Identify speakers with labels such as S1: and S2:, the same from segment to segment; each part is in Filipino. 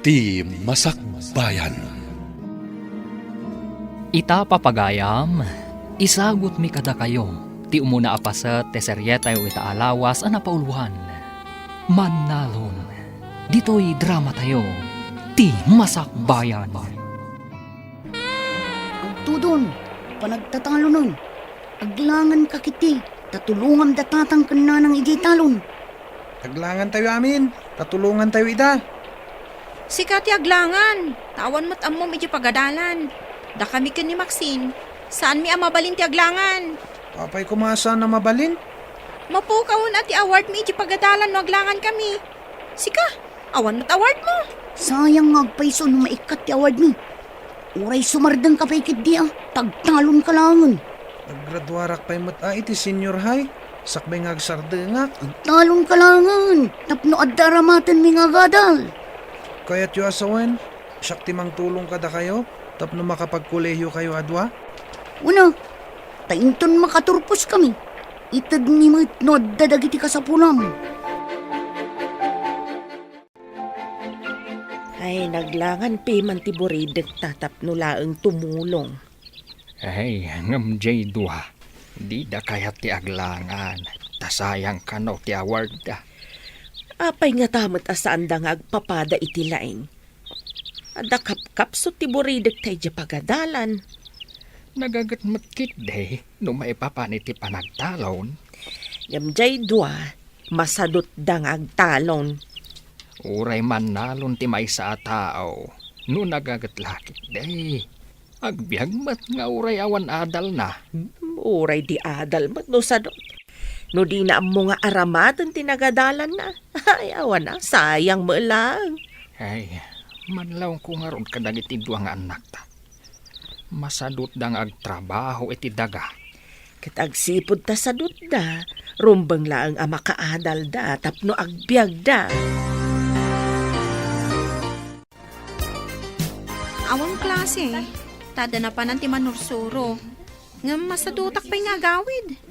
S1: ti Masakbayan.
S2: Ita papagayam, isagot mi kada kayo, ti umuna apasat te seryeta iti alawas a napauluhan. Mannalon, dito'y drama tayo, ti Masakbayan.
S3: Ang tudon, panagtatalo nun. Aglangan ka kiti, tatulungan datatang kana ng ijay talon.
S4: Aglangan tayo amin, tatulungan tayo ida.
S5: Sikat aglangan, tawan mo't ammo medyo pagadalan. Da kami ken ni Maxine, saan mi amabalin ti aglangan?
S4: Apay kumasa na mabalin.
S5: Mapukawon at ti award mi iti pagadalan no aglangan kami. Sika, awan mo't award mo.
S3: Sayang ngagpaiso no maikat ti award mi. Uray sumardang ka paikit di tagtalon ka langan.
S4: Naggraduarak pa'y mat iti senior high. Sakbay ngagsardengak.
S3: Talon ka langan, tapno addaramatan mi nga gadal.
S4: Kaya't yu asawen, siyak timang tulong kada kayo, tapno makapagkolehiyo kayo adwa.
S3: Una, tainton makaturpos kami. Itad ni matnod dadagiti ka sa pulam.
S6: Ay, naglangan piman ti Buridet tatapno laeng tumulong.
S2: Ay, ngam jay dua, di da kayat ti aglangan, tasayang kano ti award da.
S6: Apay nga tamat asaan da nga agpapada iti laing. Ada kapkapso ti Buridet tayo pagadalan.
S2: Nagagat matkit de, no maipapani ti panagtalon.
S6: Yamjay dua, masadot da nga agtalon.
S2: Uray man nalon ti may sa tao, no nagagat lakit de. Agbiag mat nga uray awan adal na.
S6: Uray di adal mat no sadot. No di na mo nga aramatan tinagadalan na. Ay, awan na, sayang mo lang.
S2: Ay, manlaw ko nga ron kadag iti duwa nga anak ta. Masadot dang agtrabaho iti daga.
S6: Kitagsipod ta sadot da, rumbang laang ama kaadal da, tapno agbiag da.
S5: Awang klase, tada na pa ng ti manursuro. Nga masadutak pa'y nga gawid.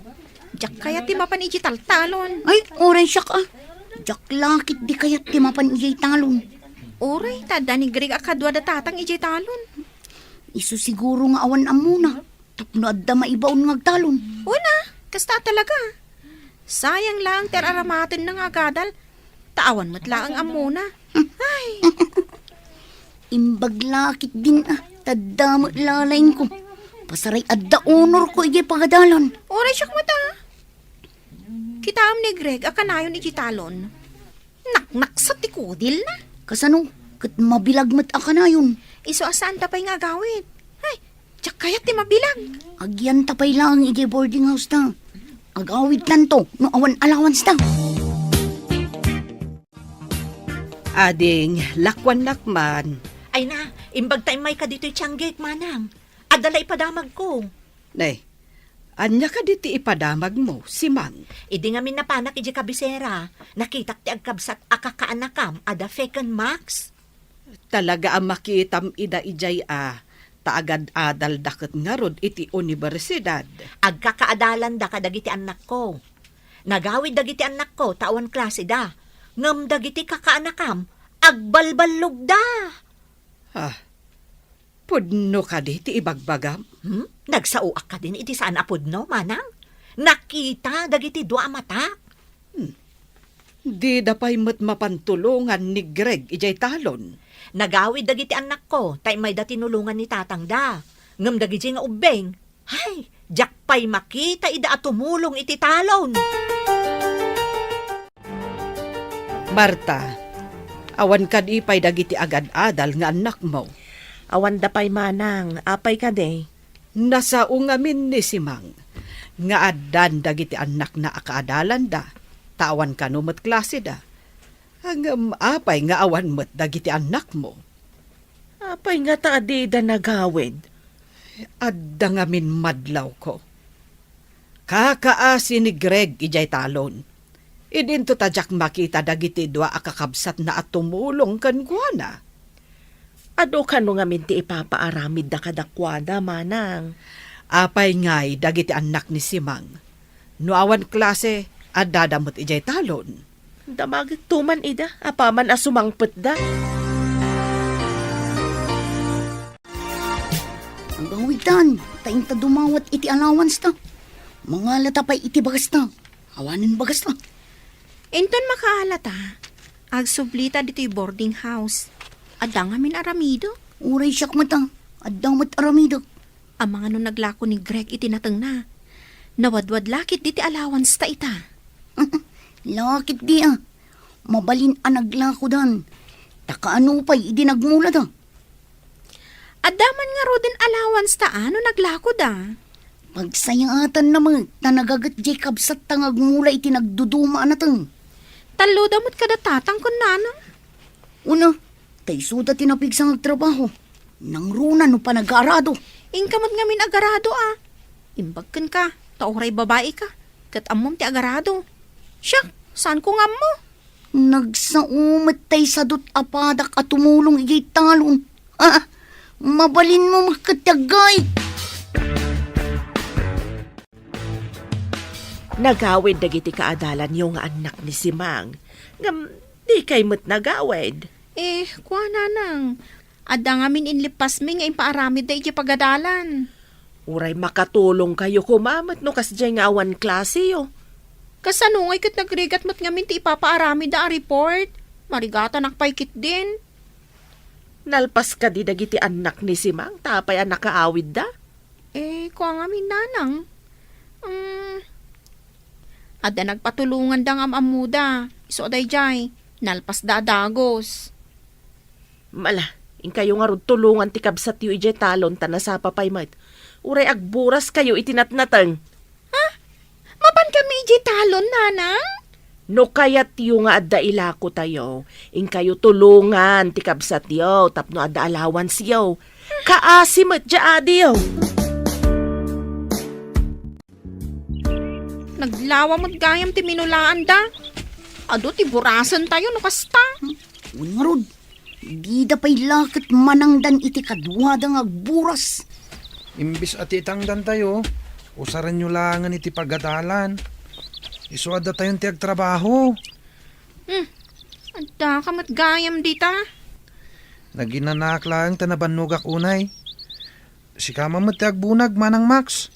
S5: Diyak kaya ti mapan iti taltalon.
S3: Ay, oray siya ka. Jak lakit di kayat ti mapan ijay talon.
S5: Oray, tada ni Greg akadwa da tatang iti talon.
S3: Isu siguro nga awan amuna. Tapno adda maibaon ngagtalon.
S5: Una, kasta talaga. Sayang lang ter aramatin ng agadal. Taawan mo't lang ang amuna. Ay,
S3: Imbag lakit din tadamot lalain ko. Pasaray adda honor ko ijay pagadalan.
S5: oray siyak mata. Kitaam ni Greg akanayon iti talon. Naknak sa tikudil na.
S3: Kasano, kat mabilag mat akanayon.
S5: Iso asaan tapay nga gawid. Ay, tiyak kaya ti mabilang.
S3: Agyan tapay lang ijay boarding house ta. Agawid lang to, no awan allowance ta.
S6: Ading, lakwan-lakman.
S7: Ay na, imbag tayo may ka dito'y tiyanggik, manang. Adala ipadamag ko.
S6: Nay, anya ka diti ipadamag mo, si Mang.
S7: Idi nga min napanak iji kabisera. Nakitak ti agkabsat akakaanakam, ada feken max.
S6: Talaga ang makitam ida ijay taagad adal daket nga rod iti universidad.
S7: Agkakaadalan da kadagiti anak ko. Nagawid dagiti anak ko, tawan klase da. Ngam dagiti kakaanakam, agbalbalog da.
S6: Pudno ka diti ibagbagam.
S7: Nagsauak ka din iti saan apudno, manang. Nakita dagiti dua mata.
S6: Di dapay mat mapantulungan ni Greg ijay talon.
S7: Nagawid dagiti anak ko, tay may da tinulungan ni tatang da. Ngam dagiti nga ubeng. Hay, jak pay makita ida at tumulong iti talon.
S6: Marta, awan ka di pay dagiti agad-adal nga anak mo.
S7: Awan da pay manang, apay ka de.
S6: Nasa ungamin ni si Mang. Nga addan dagiti anak na akaadalan da. Tawan ka numat klase da. Hanggang apay nga awan mat dagiti anak mo.
S7: Apay nga taadi da nagawid.
S6: Adda nga min madlaw ko. Kakaasi ni Greg ijay talon. Idinto tadyak makita dagiti dua akakabsat na at tumulong kan guana.
S7: Ado ka no nga minti ipapaaramid da kadakwada, manang.
S6: Apay ngay dagiti anak ni Simang. Nuawan klase, adadamot ijay talon.
S7: Damagit tuman ida, apaman asumangpet da.
S3: Awitan, taing ta dumawat iti allowance ta. Mga latapay iti bagas ta. Awanin bagas ta.
S5: Inton makahalata, agsublita dito'y boarding house. Adang amin aramido.
S3: Uray siyak mata. Adang mat aramido.
S5: Ang mga nung naglako ni Greg itinatang na. Nawadwad lakit diti allowance ta ita.
S3: Lakit di ah. Mabalin ang naglako dan. Takaano pa'y idinagmula da.
S5: Adaman nga ro din allowance ta ano naglako da.
S3: Pagsayatan naman, tanagagat Jacob sa tangagmula iti nagduduma na tang.
S5: Talo damot kada tatang kun nanang.
S3: Una, tay suda tinapig sa nagtrabaho. Nang runa no pa nag-aarado.
S5: Ingkamot ngamin agarado ah. Imbagkan ka, tauray babae ka. Kat amom ti agarado. Siya, saan ko ngam mo?
S3: Nagsaumat tay sadot apadak at tumulong igay talon. Ah, mabalin mo makatagay.
S8: Nagawid dagiti kaadalan yung anak ni Simang. Ngam, di kay mo't nagawid.
S5: Kuha na nang. Ada ngamin inlipas mi nga impaaramid da iti pagadalan.
S8: Uray makatulong kayo kumamat no kasjay nga awan klase yo.
S5: Kasanungay kat nagrigat mo't ngamin ti ipapaaramid da a report. Marigata nakpaykit din.
S8: Nalpas ka di dagiti anak ni Simang, tapay anak kaawid da.
S5: Kuha ngamin nanang. Ada nagpatulungan dang amamuda. Iso day jay. Nalpas da dagos.
S8: Mala, in kayo nga rod tulungan ti kabsat yu ije talon tanasa papay mat. Uray agburas kayo itinatnatang.
S5: Mapan kami iji talon, nanang?
S8: No kayat yu nga adda ilako tayo. In kayo tulungan ti kabsat yu tapno adda allowance yu. Kaasimat ja adi yu.
S5: Naglawa mo't gayam ti minulaan da. Ado ti burasan tayo no kasta.
S3: Ungarod, di da pa'y lakit manangdan iti kadwada nga agburas.
S4: Imbis at itangdan tayo, usaran nyo langan iti pagadalan. Isuada tayong tiag trabaho.
S5: Ada kamat gayam dita.
S4: Naginanak lang tanabanugak unay. Si kama mo tiag bunag manang Max.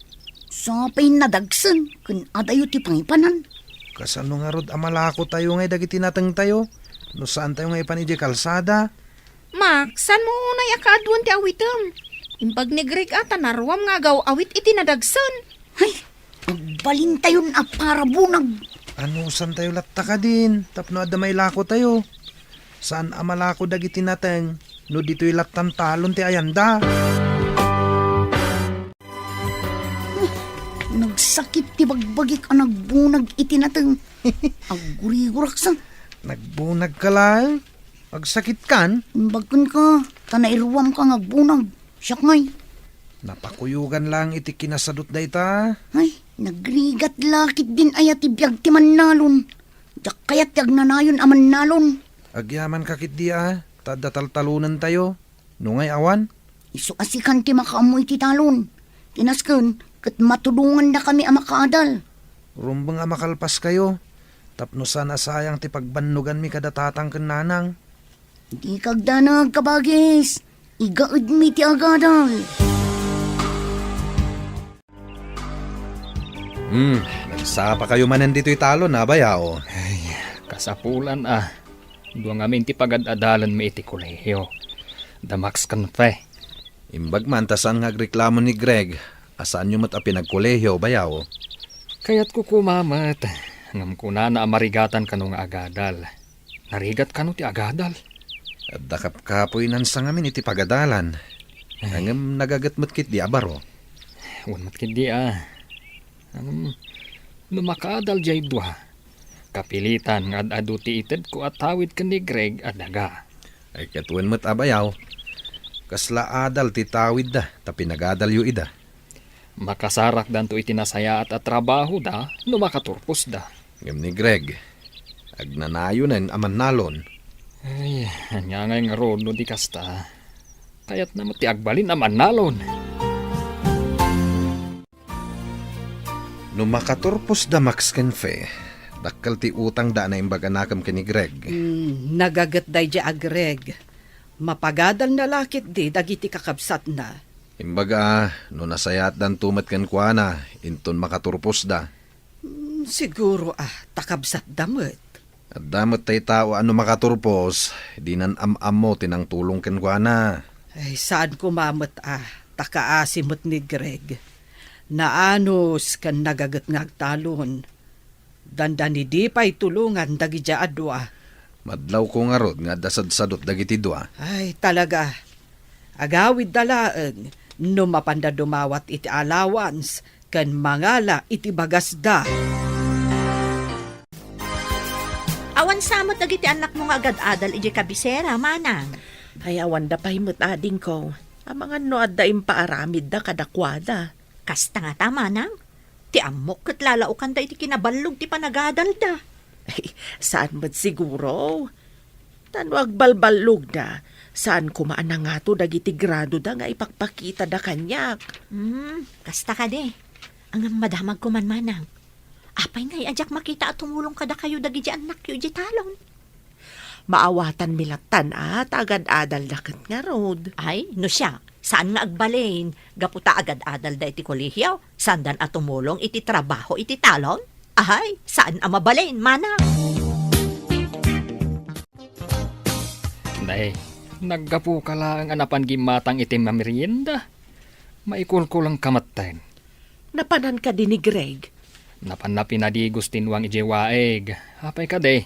S3: Sapay nadagsan, kun adayo ti pangipanan.
S4: Kasano nga rod amalako tayo ngay dagiti natang tayo. No saan tayo ngay panidya kalsada.
S5: Max, san mo unay akaadwan ti awitem? Impag ni Greg ata naruam nga gaw awit iti nadagsan.
S3: Ay, magbalin tayo na para bunag.
S4: Ano saan tayo latta ka din? Tapno ada may lako tayo. Saan amalako dagiti natang? No dito'y lattan talon ti ayanda.
S3: Nagsakit ti bagbagik ang nagbunag iti natang. Agurigurak sa.
S4: Nagbunag ka lang. Agsakit kan.
S3: Imbagkan ka, tanairuam ka ngagbunag. Siyak ngay.
S4: Napakuyugan lang iti kinasadot da ita.
S3: Ay, nagrigat lakit din ayat ti biyag ti mannalon. Diyak kayat tiag nanayon aman nalon.
S4: Agyaman kakit di Tada taltalunan tayo. Nungay awan.
S3: Iso asikan ti makaamoy ti talon. Tinasken, kat matulungan na kami ang makaadal.
S4: Rumbang makalpas kayo. Tapno sana sayang ti pagbannugan mi kadatatang kananang.
S3: Di kagdanag kabagis. Igaud mi ti agadal.
S1: Nagsapa kayo manan dito'y talon na bayao.
S2: Kasapulan Duang amin ti pagad-adalan mi iti kolehiyo. Damax kanfe.
S1: Imbag man tasan nga reklamo ni Greg. Asaan nyo mat a pinagkolehiyo bayao?
S2: Kaya't ko kumamat. Ngam ko na amarigatan kano nga agadal. Narigat kano ti agadal.
S1: At dakap-kapoy nan sa ngamin iti pagadalan. Hangam nagagatmat kit di abaro.
S2: Wanmat kindi Lumakadal jay duha. Kapilitan nga adu ti ited ko at tawid ka ni Greg at daga.
S1: Ay katuan mat abayaw. Kasla adal ti tawid da. Tapi nagadal yu ida.
S2: Makasarak dan to itinasaya at trabaho da. Lumakaturpos da.
S1: Ngam ni Greg. Agnanayonan aman nalon.
S2: Ay, anyangay nga ron no di kasta. Kaya't naman ti agbalin aman nalon.
S1: No makaturpos da Max Kenfe, dakkel ti utang da na imbaganakam kini Greg.
S6: Nagagat day di agreg. Mapagadal na lakit di dagiti kakabsat na.
S1: Imbaga, no nasayat dan tumat kan kuana, inton makaturpos da.
S6: Siguro takabsat damot.
S1: At damot tay tao ano makaturpos, di nan am-am mo tinang tulong kan kuana.
S6: Ay, saan kumamot takaasimot ni Greg. Naanos kan nagagat ngagtalon. Danda ni di pa'y tulungan dagi dya adwa.
S1: Madlaw ko nga rod nga dasad-sadot dagiti dua.
S6: Ay, talaga. Agawid dalaan, no mapanda dumawat iti allowance, kan mangala iti bagasda.
S7: Awan samot dagiti anak mo nga agad-adal iti kabisera, manang.
S8: Ay awan da pahimot ading ko. Ang mga no adda impaaramid da kadakwada.
S7: Kasta nga ta, manang. Ti amok kat lalaukan da iti kinabalog ti panagadal da.
S8: Ay, saan mo't siguro? Tanwag balbalog da. Saan kumaan na nga to dagiti grado da nga ipakpakita da kanyak.
S7: Kasta ka de. Ang madamag ko man, manang. Apay ngay ajak makita at tumulong kada kayo dagi di anak yu di talon.
S8: Maawatan milatan at agad-adal dakat nga rod.
S7: Ay, no siya. Saan nga agbalin? Gaputa agad-adal da iti kolehiyaw. Sandan at tumulong iti trabaho iti talon? Ay, saan ang mabalin, manang?
S2: Nay, naggapu ka lang anapan gimatang itim na merienda. Maikulkulang kamatayin.
S8: Napanan ka din ni Greg.
S2: Napan na di gustinwang ijewaeg. Hapay ka de.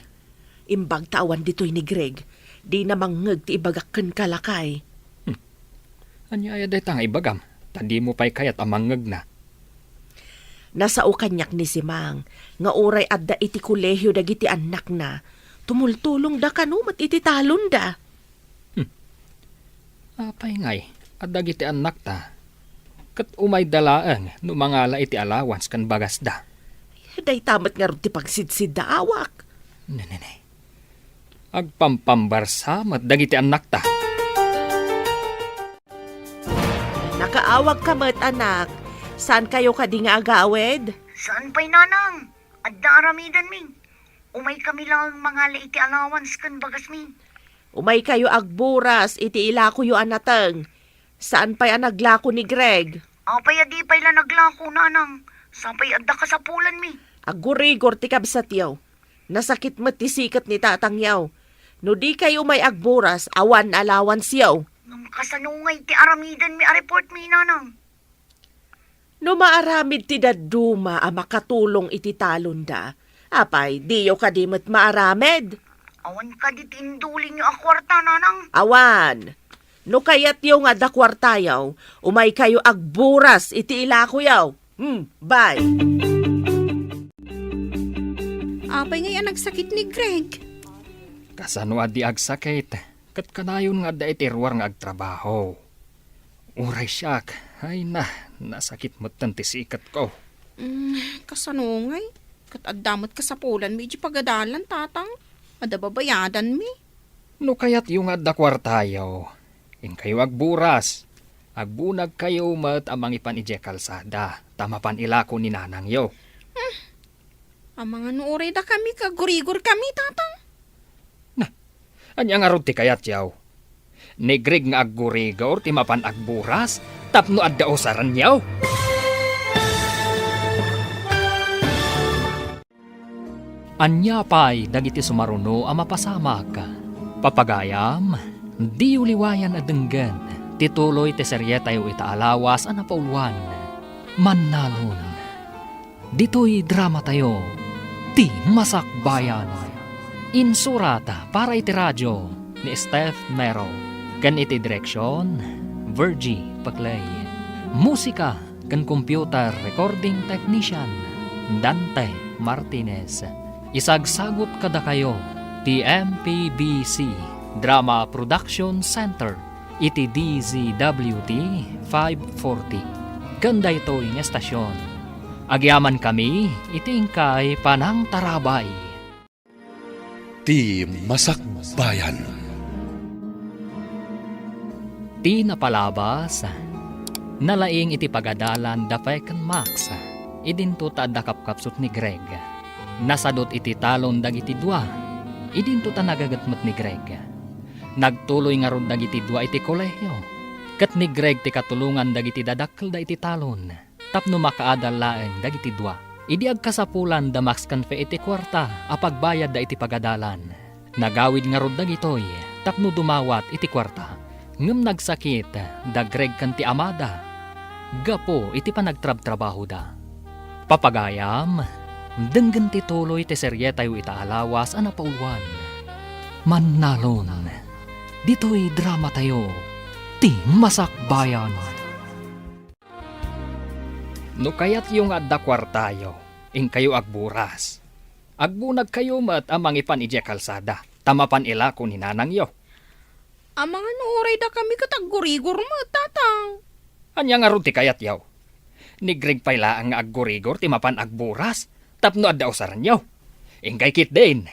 S8: Imbag tawan dito'y ni Greg. Di na mangeg ti ibagakken kalakay.
S2: Anya ay day tang ibagam. Tandi mo pa'y kayat amangeg na.
S8: Nasao kanyak ni Simang. Nga oray adda iti kolehyo dagiti anak na. Tumultulong da kanumat iti talon da.
S2: Apay ngay. At dagiti anak ta. Kat umay dalaan no mangala iti allowance kan bagas da.
S8: Day tamat nga rin ti pagsidsid da awak.
S2: Nanay. Agpampambarsa mat dagiti anak ta.
S8: Nakaawag ka mat anak. Saan kayo kadi nga agawed?
S3: Saan pa'y nanang? Adda aramidan min. Umay kami lang mga iti allowance kan bagas min.
S8: Umay kayo agburas iti ilako yu anateng. Saan pa'y anaglako ni Greg?
S3: Apay adi pa'y la naglako nanang. Saan pa'y adda kasapulan mi.
S8: Agurigor ti kabsat yaw. Nasakit mat ti sikat ni tatang yaw. No di kayo may agburas, awan allowance yaw.
S3: Ngam kasanungay ti aramidan mi a report mi nanang.
S8: No maaramid ti daduma a makatulong iti talon da. Apay, diyo kadimot maaramid.
S3: Awan ka di tindulin yung akwarta nanang.
S8: Awan. No kayat yaw nga dakwarta yaw, umay kayo agburas iti ilako yaw. Bye.
S5: Apay ngayon nagsakit ni Greg.
S2: Kasano adi agsakit. Kat kanayon nga da itirwar nga agtrabaho. Uray siyak. Ay na, nasakit mo tanti sikat ko.
S5: Kasanungay. Kat adamot kasapulan mi iti pagadalan, tatang. Adababayadan mi.
S2: No kayat yung adda kwartayo. In kayo agburas. Agbunag kayo mat amang ipan ije kalsada. Tamapan ilako ni nanang yo.
S5: Ang mga nuoray da kami, kagurigor kami, tatang.
S2: Anya nga rod ti kayat yaw. Ni Greg nga aggurigor ti mapan agburas. Tapno adda osaran yaw. Anya pa'y dagiti sumaruno a mapasamak. Papagayam, di uliwayan a denggan. Tituloy ti seryetayo itaalawas a napauluan. Mannalon. Dito'y drama tayo. Ti Masakbayan. Insurata para iti radyo ni Steph Mero. Kan iti direksyon, Virgie Paclay. Musika kan computer recording technician, Dante Martinez. Isagsagot kada kayo, ti MPBC Drama Production Center, iti DZWT 540. Ganda ito yung estasyon. Agyaman kami, itingkay panang tarabay.
S9: Ti Masakbayan.
S2: Ti napalabas, nalaing iti pagadalan da Feken Max, idinto ta da kapkapsot ni Greg. Nasadot iti talon dagiti dua, idinto ta nagagatmat ni Greg. Nagtuloy nga ron dagiti dua iti kolehyo, Kat ni Greg ti katulungan dagiti dadakkel da iti talon. Tapno makaadal laeng dagiti dua. Idi agkasapulan da max kanfe iti kwarta apagbayad da iti pagadalan. Nagawid nga rod dagitoy tapno dumawat iti kwarta. Ngem nagsakit da Greg kanti amada. Gapo iti panagtrab-trabaho da. Papagayam, denggen ti tuloy ti serye tayo itaalawas ana pauluan. Mannalon, dito'y drama tayo, ti masakbayan. No kayat yung adda kwartayo, ing kayo agburas. Agbunag kayo mat amang ipan ije kalsada, tamapan ila ko ni nanang yo.
S5: Amang oray da kami katagurigor mo, tatang.
S2: Anya nga ron ti kayat yaw. Ni Greg payla ang aggurigor ti mapan agburas, tapno adda usaran yaw. Ingkay kit din.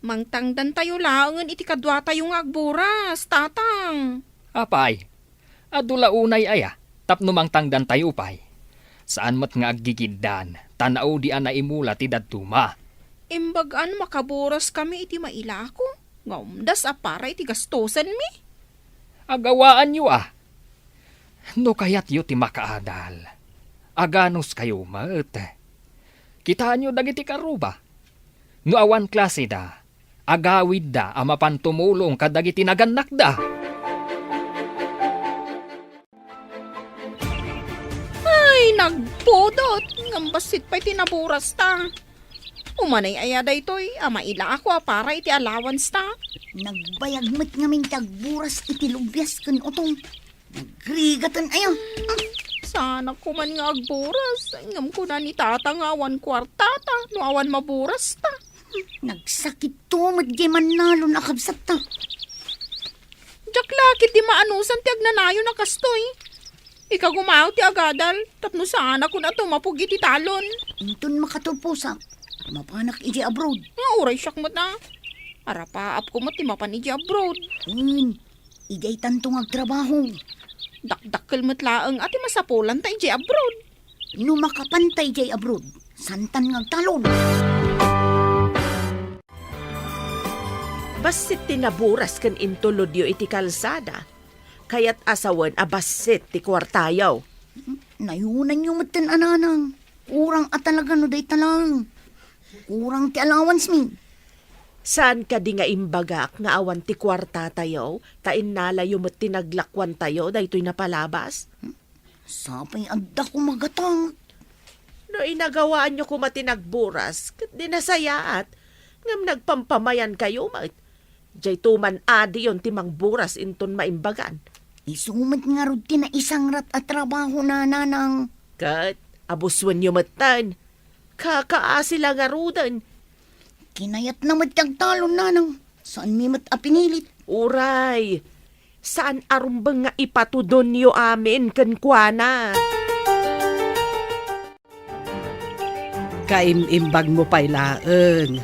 S5: Mangtangdan tayo laangan iti kadwa tayo nga agburas, tatang.
S2: Apay, adula unay aya, tapno mangtangdan tayo pay. Saan mat nga aggigiddan, tanaw di ana imula ti dadtuma.
S5: Imbagaan makaburas kami iti mailako. Ngaumdas apara iti gastosan mi.
S2: Agawaan yu ah. No kayat yu ti makaadal. Aganos kayo maet. Kitaan yu dagiti karuba. No awan klase da, agawid da amapan tumulong kadagiti naganak da.
S5: Ay, nagpudot. Ngambasit pa'y tinaburas ta. Umanay ayada ito'y amaila ako para iti allowance ta.
S3: Nagbayagmat ngamin tagburas iti lubyas kan utong. Nagrigatan ayo.
S5: Sana ko man nga agburas. Ngam ko na ni tata nga awan kwarta ta. No awan maburas ta.
S3: Nagsakit to, madyaman nalo nakabsat ta.
S5: Diyak lakit di maanusan ti agnanayo na kastoy. Ika gumaw ti agadal. Tapno sana ko na tumapog iti talon.
S3: Intun makatupusa. Mapanak iti abroad.
S5: Nga uray siyak mo na. Arapaap ko mo ti mapan iti abroad.
S3: Iday tantong agtrabaho.
S5: Dakdakkel mo't laang ati masapulan ta iti abroad.
S3: No makapantay jay abroad, santan ngagtalon.
S8: Basit tinaburas kan intulodyo iti kalsada. Kayat asawan abasit ti kwartayaw.
S3: Nayunan yung matan ananang. Kurang at talaga no day talang. Kurang ti allowance mi.
S8: Saan ka di nga imbagak nga awan ti kwarta tayo, tain nalayo mo't tinaglakwan tayo, dahito'y napalabas?
S3: Sapay agda ko magatang.
S8: No inagawaan nyo kumatinagburas, kat di nasayaat, ngam nagpampamayan kayo, mat. Diyay tuman adi yon timang buras inton maimbagan.
S3: Isumat nga rod ti na isang rat at trabaho na nanang.
S8: Kat, abuswan nyo matan. Kakaasi lang nga rudan.
S3: Kinayat na matagtalon nanang. Saan mi mat apinilit?
S8: Uray, saan arumbang nga ipatudon nyo amin kankwana?
S6: Kaimimbag mo pa'y laeng.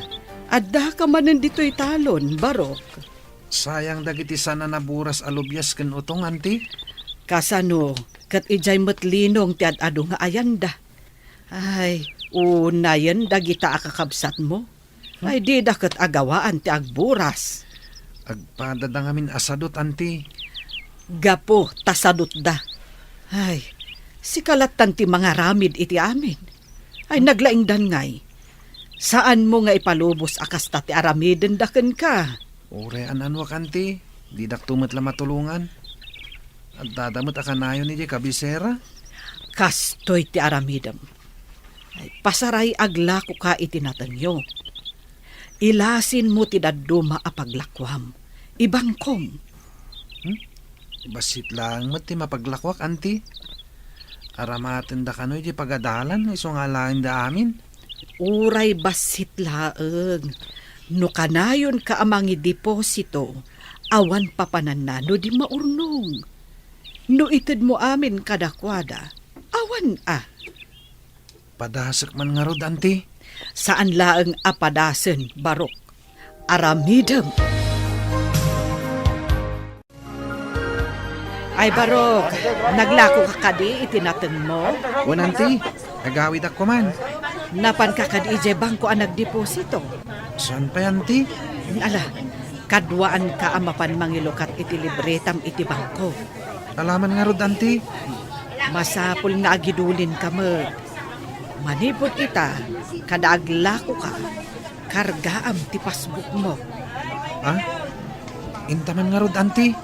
S6: Adda ka manan dito'y talon, Barok.
S4: Sayang dagiti sana naburas alubyas ken utong anti.
S6: Kasano, kat ijay matlinong ti ad-ado nga ayanda. Ay, unayan dagita akakabsat mo. Ay di dakat agawaan ti agburas.
S4: Agpadada ngamin asadot anti.
S6: Gapo, tasadot da. Ay, sikalatan ti mga ramid iti amin. Ay naglaing dangay. Saan mo nga ipalubos akasta ti aramiden daken ka?
S4: Ure ananwak anti. Didak tumat la matulungan. At dadamot akanayon ni kabisera.
S6: Kastoy ti aramidem. Ay, pasaray agla ko ka itinatanyo. Ilasin mo ti daduma apaglakwam. Ibangkom.
S4: Basit lang mat ti mapaglakwak anti. Aramaten da kanoy di pagadalan iso nga lain da amin.
S6: Uray basit laeng. No kanayon ka amangi deposito, awan papananano di maurnong. No ited mo amin kadakwada, awan
S4: Padasak man nga rod anti.
S6: Saan laeng apadasen, Barok? Aramidem. Ay, Barok, naglako ka kadi itinateng mo?
S4: Wan anti, agawid ako man.
S6: Napan ka kadi ije bangko ang nagdeposito.
S4: Saan pa anti?
S6: Ala, Kadwaan ka amapan mangilukat iti libretam iti bangko.
S4: Alaman nga rod, auntie.
S6: Masapul nga agidulin ka mo. Manipot ita, kada aglako ka, kargaam ti pasbuk mo.
S4: Ha? Intaman nga rod, auntie.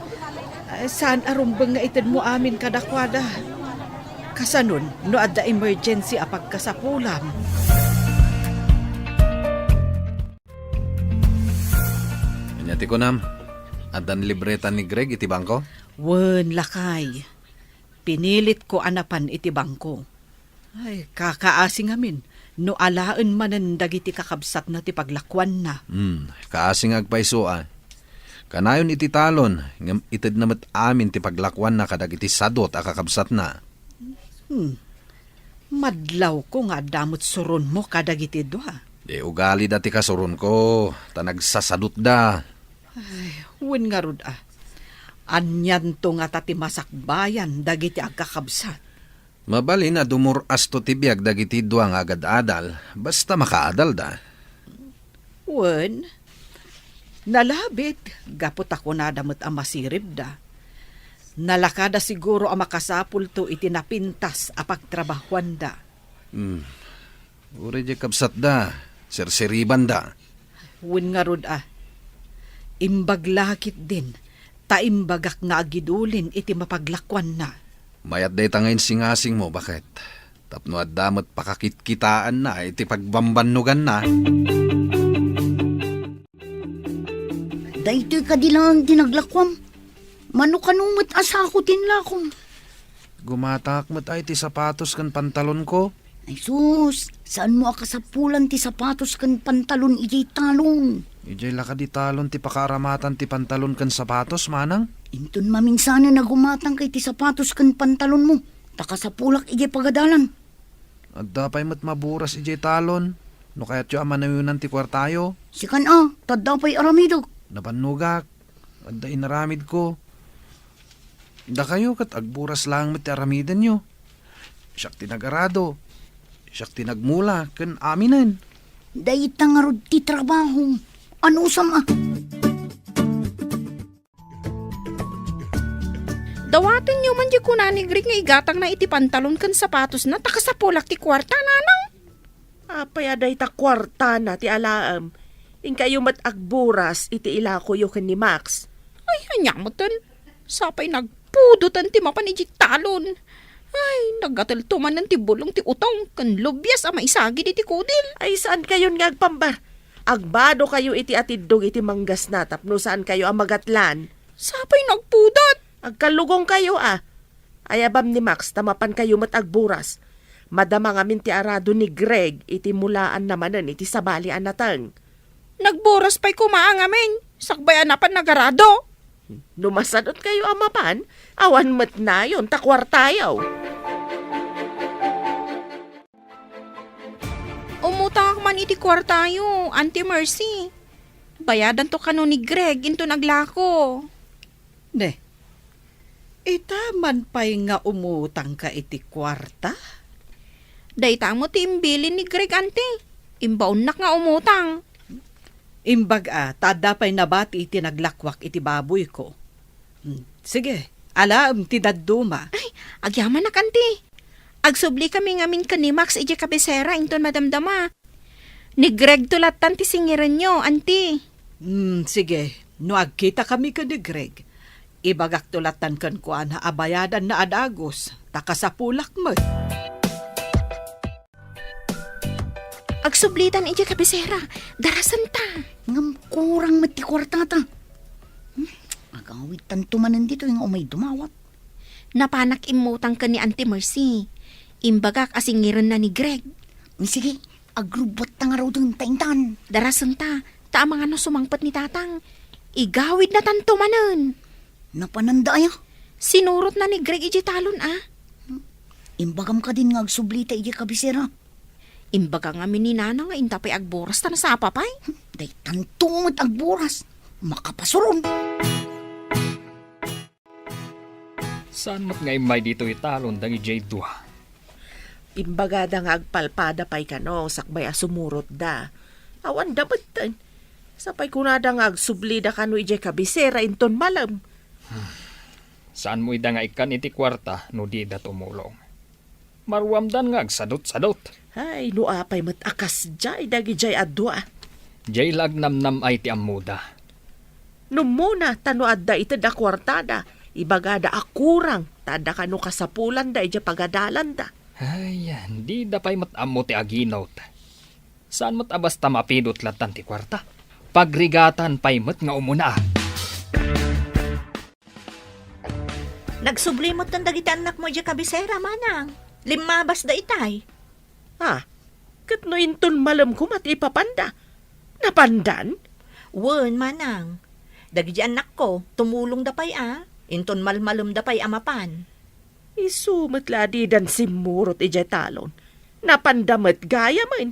S6: Saan arumbang nga itin mo amin kadakwada? Kasanon, no adda emergency apag kasapulam.
S1: Anyati ko nam, adan libreta ni Greg iti bangko?
S6: Wen lakay. Pinilit ko anapan iti bangko. Ay, kakaasing amin. No alaan manan dagiti kakabsat na ti paglakwan na.
S1: Kaasing agpaiso Kanayon iti talon, ngam itid namat amin ti paglakwan na kadag iti sadot akakabsat na.
S6: Madlaw ko nga damot suron mo kadagiti doha.
S1: Di ugali dati kasuron ko, tanagsasadot da.
S6: Wen nga rod Anyan to nga tati masakbayan dagiti agkakabsat.
S1: Mabali na dumuras to tibiyag dagiti duang agad-adal, basta makaadal da.
S6: Wen, nalabit, gapot ako na damot ang masirib da. Nalakada siguro ang makasapul to itinapintas apagtrabahuan da.
S1: Uri di kabsat da, serseriban da.
S6: Wen nga rod imbaglakit din, taimbagak nga agidulin iti mapaglakwan na.
S1: Mayat day tangayin singasing mo, bakit? Tapno at damot pakakitkitaan na, iti pagbambanugan na.
S3: Daytoy ka di lang dinaglakwam. Mano kanumot asakutin lakom.
S4: Gumatak mo't ay ti sapatos kan pantalon ko.
S3: Ay sus, saan mo akasapulan ti sapatos kan pantalon iti talon?
S4: Ijay laka di talon ti pakaramatan ti pantalon kan sapatos, manang.
S3: Intun maminsana na gumatang kay ti sapatos kan pantalon mo. Takasapulak iti pagadalan.
S4: At dapay mo't maburas ijay talon. No kaya't yung amanayunan ti kwartayo.
S3: Sikan tadapay aramidog.
S4: Napanugak. At da inaramid ko. Da kayo kat agburas lang mo't ti aramidan nyo. Siyak tinagarado. Siyak tinagmula kan aminan.
S3: Dayta nga rod ti trabaho. Ano sama?
S5: Dawatin nyo man di ko na ni Greg nga igatang na iti pantalon kan sapatos na takasapulak ti kwarta nanang.
S8: Apay aday ta kwarta na ti alaam. In kayo mat agburas iti ilako yo ken ni Max.
S5: Ay, hanyamutan. Sapay nagpudutan ti mapanijik talon. Ay, nagataltuman ng tibulong ti utong kan lubyas ama isagi di ti kudil.
S8: Ay saan kayon nga agpambar? Agbado kayo iti atidog iti manggas na tapno saan kayo ang magatlan.
S5: Sapay nagpudat.
S8: Agkalugong kayo Ayabam ni Max tamapan kayo mat agburas. Madama ngamin ti arado ni Greg iti mulaan namanan iti sabalian natang.
S5: Nagburas pa'y kumaang amin. Sakbayan na pan nagarado.
S8: Numasadot kayo amapan, awan mat na yun, takwartayaw.
S5: Umutang man iti kwartayo, Auntie Mercy. Bayadan to kano ni Greg into naglako.
S6: Ne, itaman pa'y nga umutang ka iti kwarta?
S5: Daytang mo ti imbilin ni Greg, Auntie. Imbaunak nga umutang.
S6: Imbag tada pa'y nabati iti naglakwak iti baboy ko. Sige, alam ti dadduma.
S5: Ay, agyaman na, Auntie. Agsubli kami ngamin ka ni Max iti kabisera inton madamdama. Ni Greg tulatan ti singiran nyo, Auntie.
S6: Sige, no agkita kami ka ni Greg. Ibagak tulatan kan kuan ha abayadan na adagos. Takasapulak mo.
S5: Agsublitan iti kabisera. Darasan ta.
S3: Ngam kurang mati kwartata. Agawit tanto manan dito yung umay dumawat.
S5: Napanak imutang ka ni Auntie Mercy. Imbagak asingiran na ni Greg.
S3: Sige, agrubot na nga raw dun taintan.
S5: Darasan ta. Ta mga no sumangpat ni tatang. Igawid na tanto manan.
S3: Napananda ay
S5: Sinurot na ni Greg iti talon
S3: Imbagam ka din nga agsublita iti kabisera.
S5: Imbaga nga mininana nga intapay agboras ta na sa apapay.
S3: Day tantumot agburas. Makapasuron.
S2: Saan mat nga imay dito italon dangi J2?
S8: Imbagada nga agpalpada pa'y kano, sakbay asumurot da. Awan dapat tan. Sapay kunada nga agsublida kanu ijay kabisera inton malam.
S2: Saan mo ida nga ikan iti kwarta no di da tumulong? Marwamdan nga agsadot-sadot.
S8: Ay, no apay mat akas jay dagi jay adwa.
S2: Jay lagnamnam ay ti amuda.
S8: No muna tano adda ita da kwartada. Ibagada akurang tada kanu kasapulan da ija pagadalan da.
S2: Ay, di da pa'y matamo ti aginot. Saan mo't abasta mapidot latan ti kwarta? Pagrigatan pa'y mat nga umuna.
S7: Nagsublimot ng dagiti anak mo ija kabisera, manang. Limabas da itay.
S8: Ha? Kat no inton malam ko mat ipapanda. Napandan?
S7: Wen, manang. Dagiti anak ko, tumulong da pa'y Inton malmalum da pa'y amapan.
S8: Isumat ladi dan simurot ijay talon. Napandamat gaya man.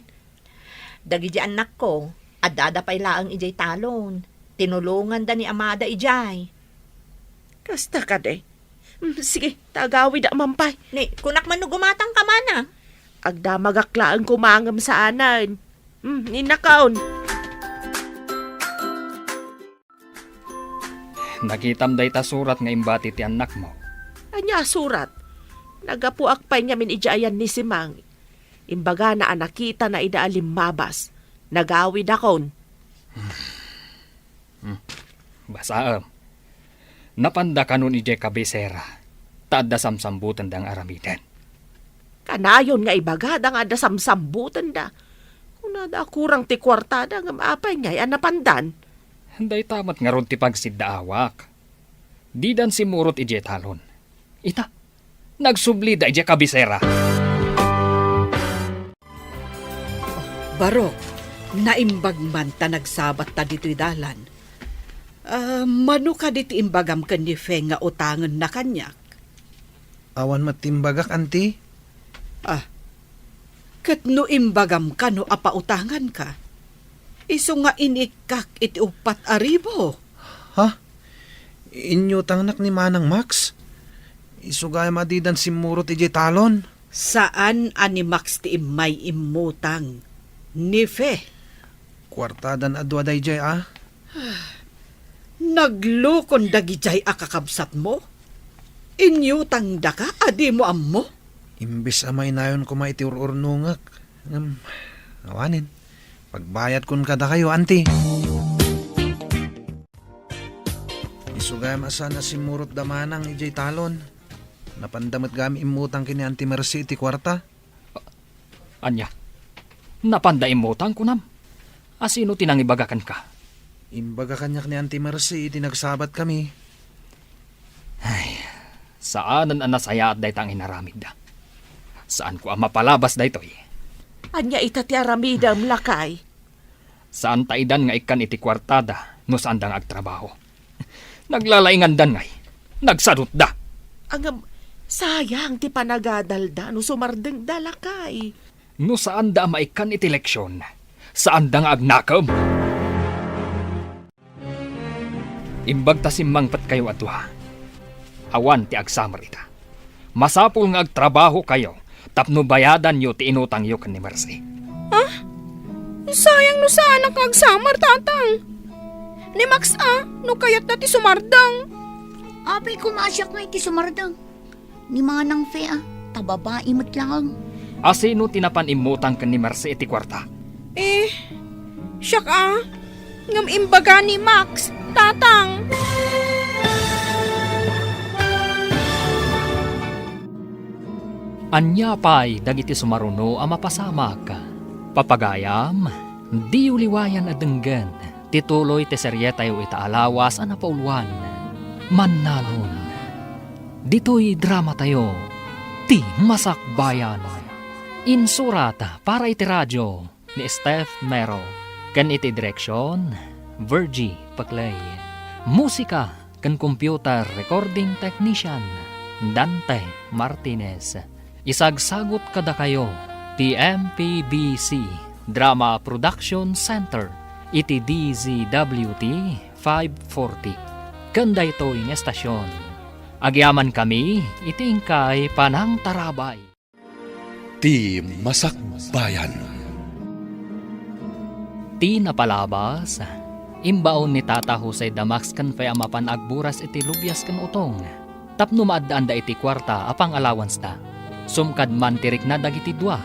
S7: Dagiti anak ko, adada pa'y laang ijay talon. Tinulungan da ni amada ijay.
S8: Kasta ka de. Sige, tagawi da mampay.
S7: Ni, kunak man no gumatang ka manang.
S8: Agda magaklaan kumangam sa anan. Ninakaon.
S2: Nakitam day ta surat nga imbati ti anak mo.
S8: Anya surat. Nagapuak pa niya min ijayan ni Simang. Imbaga na anakita na idaalim mabas. Nagawi dakon.
S2: Basaam. Napanda kanon ijay kabisera. Taadda samsambutan dang aramiden.
S8: Kanayon nga ibagada nga da samsambutan da. Kung nada kurang ti kwartada nga maapay nga anapandan.
S2: Day tamat nga ron ti pagsidda awak. Di dan simurot ije talon. Ita, nagsubli da ije kabisera.
S6: Barok, naimbag man ta nagsabat ta dito'y dalan. Mano ka diti imbagam kan ni Feng nga utangan na kanyak?
S4: Awan matimbagak, anti.
S6: Kat no imbagam ka no apautangan ka. Iso nga inikak iti 4,000.
S4: Ha? Inyo tangnak ni Manang Max? Isugay madidan simurot ije talon?
S6: Saan ani Max ti imay imutang? Ni Fe.
S4: Kwartadan adwa day jay
S6: Naglukon dagijay akakabsat mo? Inyutang da ka, adi mo ammo?
S4: Imbis amay nayon ko maitiururnungak. Awanin. Pagbayad kun kada kayo, anti. Isugay masana si Murot Damanang ijay talon. Napandamat gami imutang kini Anti Mercy iti kwarta.
S2: Anya, napanda imutang kunam. Asino tinangibagakan ka?
S4: Imbaga kanyak ni Anti Mercy iti nagsabat kami.
S2: Saanan ang nasaya at daytang inaramid da? Saan ko ang mapalabas daytoy?
S8: Anya itati aramidam lakay.
S2: Saan taidan nga ikan iti kwartada no saan dang agtrabaho? Naglalaingan dan ngay. Nagsadot da.
S8: Ang sayang ti panagadalda no sumardeng dalakay.
S2: No saan da maikan iti leksyon? Saan da nga agnakam? Imbag ta simmangpat kayo atwa. Awan ti agsamar ita. Masapul nga agtrabaho kayo tapno bayadan yo ti inutang yo kan ni Mercy.
S5: Sayang no saan ang kagsamar, tatang. Ni Max no kayat na ti sumardang.
S3: Apay kumasyak nga iti sumardang. Ni Manang Fe tababae mo't lang.
S2: Asino tinapan imutang kan ni Mercy iti kwarta?
S5: Siyak ngam imbaga ni Max, tatang.
S2: Anya pa'y dagiti sumaruno ang mapasamak. Papagayam, di uliwayan adenggan, tituloy te seryetayo itaalawas ang napauluan. Mannalon. Dito'y drama tayo, ti Masakbayan. Insurata para iti radyo ni Steph Mero. Kan iti direksyon, Virgie Paclay. Musika kan computer recording technician, Dante Martinez. Isagsagot kada kayo, TMPBC Drama Production Center, iti DZWT 540. Kanda ito yung estasyon. Agyaman kami, itingkay Panang Tarabay.
S9: Ti Masakbayan.
S2: Ti napalabas, Imbaon ni Tata Jose Damax kan fay amapan agburas iti lubyas kan utong. Tapno maadaan da iti kwarta apang allowance da. Sumkad man tirik na dagiti dua.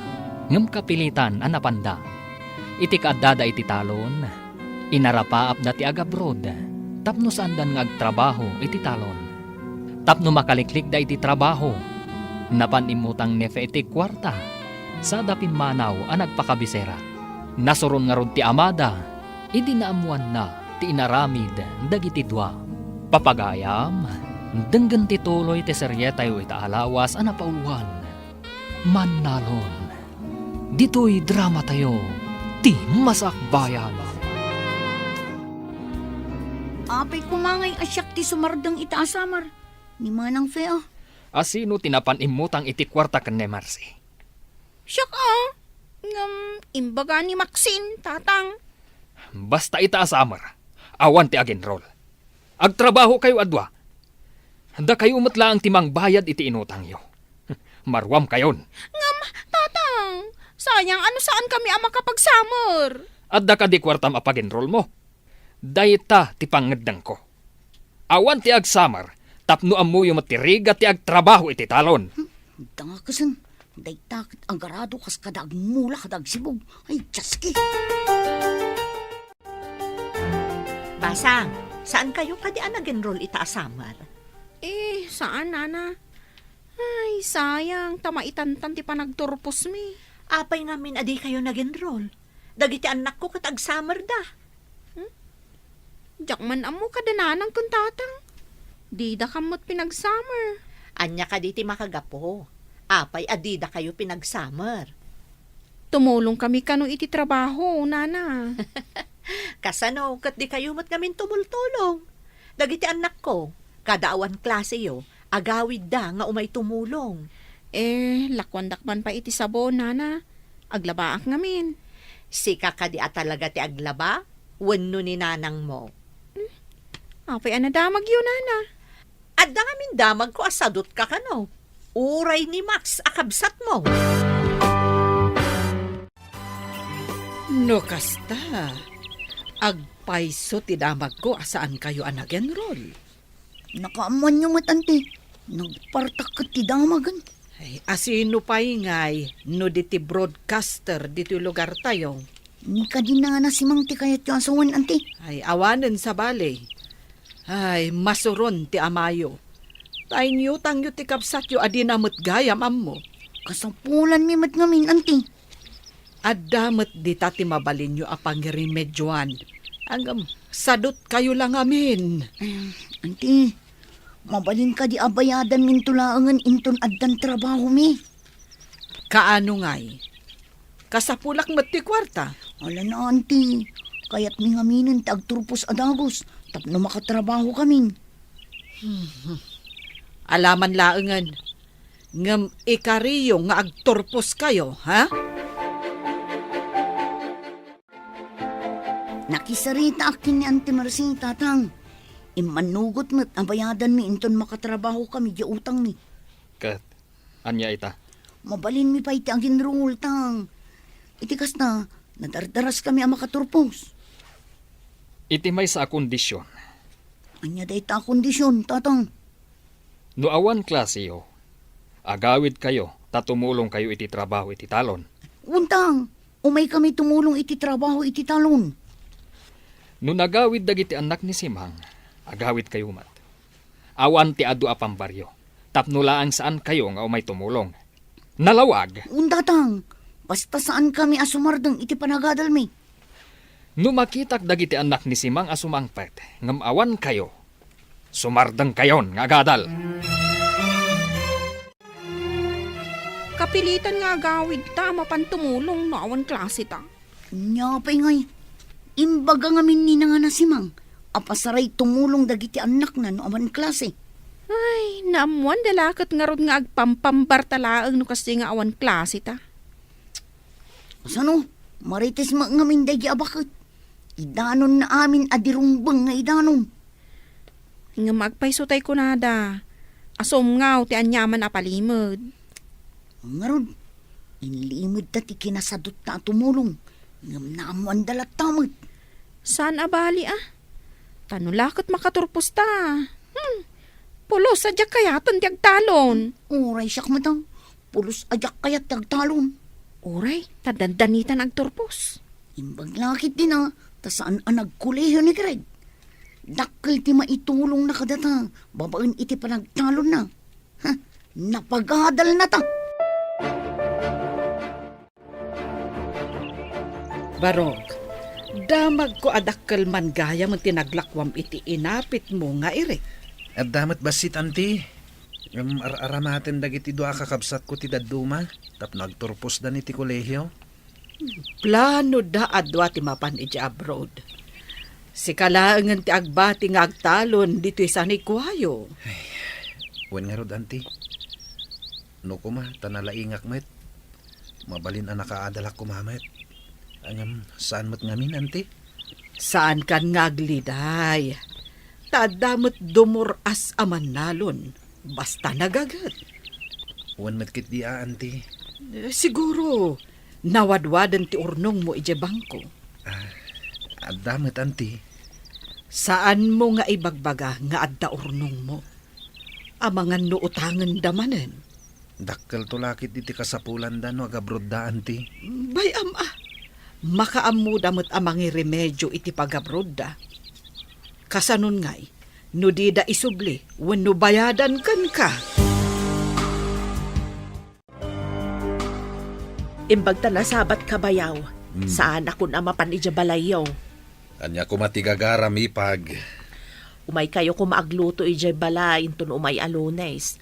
S2: Ngem kapilitan anapanda. Iti kaadada iti talon. Inarapaap da ti agabrod. Tapno sandan nga agtrabaho iti talon. Tapno makaliklik da iti trabaho. Napanimutang nefe iti kwarta. Sa dapin manaw ang nagpakabisera. Nasuron nga rod ti amada. Idi naamuan na ti inaramid dagiti dua. Papagayam, denggan ti tuloy ti seryetayo ita alawas ang napauluhan. Manalon, dito'y drama tayo, ti masakbayan.
S3: Apay kumangay asyak ti sumardang itaasamar. Ni manang feo.
S2: Asino tinapan imutang iti kwarta kan ni Marcy?
S5: Siya ka, imbaga ni Maxine, tatang.
S2: Basta itaas amar, awan ti agenrol. Agtrabaho kayo adwa. Da kayo umatla ang timang bayad iti inutang yo. Marwam kayon.
S5: Tatang, sayang ano saan kami ang makapagsamor.
S2: Adda ka di kwartam apagenrol mo. Dayta ti pangeddang ko. Awan ti agsamar, tapno amuyo matiriga ti agtrabaho iti talon.
S3: Tanga kasan, day takit agarado kas kadag mula kadag sibog. Ay, tsaski.
S7: Basang, saan kayo kadian nag-enroll itaasamar?
S5: Saan, nana? Ay, sayang, tamaitantan ti panagturpos mi.
S7: Apay ngamin adi kayo nag-enroll. Dagiti anak ko kat agsamar da.
S5: Jakman amo kadananang kun tatang. Di da kamot pinagsummer.
S7: Anya ka diti makagapo. Apay adida kayo pinagsamar.
S5: Tumulong kami kano iti trabaho, nana.
S7: Kasano, kat di kayo mat ngamin tumultulong. Dagiti anak ko, kadaawan klase yo, agawid da nga umay tumulong.
S5: Lakwandakman pa iti sabon, nana. Aglabaak ngamin.
S7: Sika ka di talaga ti aglaba, wenno ni nanang mo.
S5: Apay anadamag yun, nana.
S7: Adda ngamin damag ko asadot ka kano. Uray ni Max akabsat mo.
S6: No kasta, agpaiso ti damag ko asaan kayo ang nag-enroll.
S3: Nakaamuan yung matanti. Nagpartak ka ti damagan.
S6: Ay, asino pa'y ngay, no diti broadcaster diti lugar tayo.
S3: Ni ka din na si Mang ti kayat yung asawan, anti.
S6: Ay, awanen sa bale. Ay, masuron ti amayo. Tayo niyo tangyo ti kapsat yo adinamot gayam ammo.
S3: Kasampulan mi mat ngamin, anti.
S6: Adamat di tati mabalin nyo apang remedyoan. Hanggang sadot kayo lang amin.
S3: Anti, mabalin ka di abayadan min tulaangan inton addan trabaho mi.
S6: Kaano ngay? Kasapulak mat ti kwarta.
S3: Wala na, anti. Kaya't mi ngaminan ti agturpos adagos. Tapno makatrabaho kami.
S6: Alaman laangan. Ngam ikariyo nga agturpos kayo, ha?
S3: Nakisarita akin ni Auntie Marcy, tatang. Imanugot mo't abayadan mi inton makatrabaho kami di utang mi.
S2: Kat, anya ita?
S3: Mabalin mi pa iti ang ginrungol, tang. Itikas na, nadardaras kami ang makaturpos.
S2: Iti may sa kondisyon.
S3: Anya day ta kondisyon, tatang.
S2: No awan klase yo, agawid kayo, tatumulong kayo iti trabaho iti talon.
S3: Untang, umay kami tumulong iti trabaho iti talon.
S2: No nagawid dagiti anak ni Simang, agawid kayo mat. Awan ti adu apang baryo, tapno laang saan kayo nga umay tumulong. Nalawag,
S3: Untatang, basta saan kami asumardang iti panagadal mi.
S2: no makitak dagiti anak ni Simang asumangpet, ngam awan kayo, sumardang kayon nga agadal.
S5: Kapilitan nga agawid ta, mapantumulong no awan klase ta.
S3: Nya pa'y ngay, imbaga ngamin ni nga nasimang, apasaray tumulong dagiti anak na no aman klase.
S5: Ay, naamuan dalakat nga rod nga agpampambartalaang no kasi nga awan klase ta.
S3: Sano, marites ngamin dagi abakit. Idanon na amin adirumbang nga idanon.
S5: Nga magpaisutay ko nada. Asom ngaw ti anyaman apalimod.
S3: Ngarod, inlimod ta ti kinasadot na tumulong. Ngam naamuan dalat tamot.
S5: Saan abali Tanulakot makaturpos ta. Pulos sadya kayaton ti agtalon.
S3: Uray siyak mo daw. Pulos ajak kayat tagtalon.
S5: Uray, tadandanitan agturpos.
S3: Imbag lakit din ta saan ang nagkuleho ni Greg. Dakkel ti maitulong na kadata. Babaen iti panagtalon na. Napagadal na ta.
S6: Barog, damag ko adakkel man gaya mo tinaglakwam iti inapit mo nga iri.
S4: At damat basit, anti. Yung aramaten dagiti doa kakabsat ko ti daduma. Tap nagturpos dan iti kolehyo.
S6: Plano da adwa ti mapan iti abroad. Si kalaangan ti agbati nga agtalon dito isa ni Kuwayo.
S4: Wen nga rod, anti. No kuma, tanalaingak met. Mabalin ang nakaadalak ko mamet. Angam, saan mat ngamin, anti?
S6: Saan kan ngagliday? Tadamot dumuras aman nalon. Basta nagagat.
S4: Wen met kit di anti.
S6: Siguro, nawadwadan ti urnong mo ije bangko.
S4: At damat, anti.
S6: Saan mo nga ibagbaga nga adda urnong mo? Amangan no utangan damanen.
S4: Dakkel to lakit iti kasapulan da no agabrod da, anti.
S6: Bay makaamu damot amangi remedyo iti pagabrod da. Kasanon ngay, no di da isubli, wenno bayadan kan ka.
S8: Imbag ta nasabat ka bayaw. Saan ako na mapan ija balayaw.
S1: Anya ko matigagaram ipag.
S8: Umay kayo kumaagluto ija balay intun umay alunes.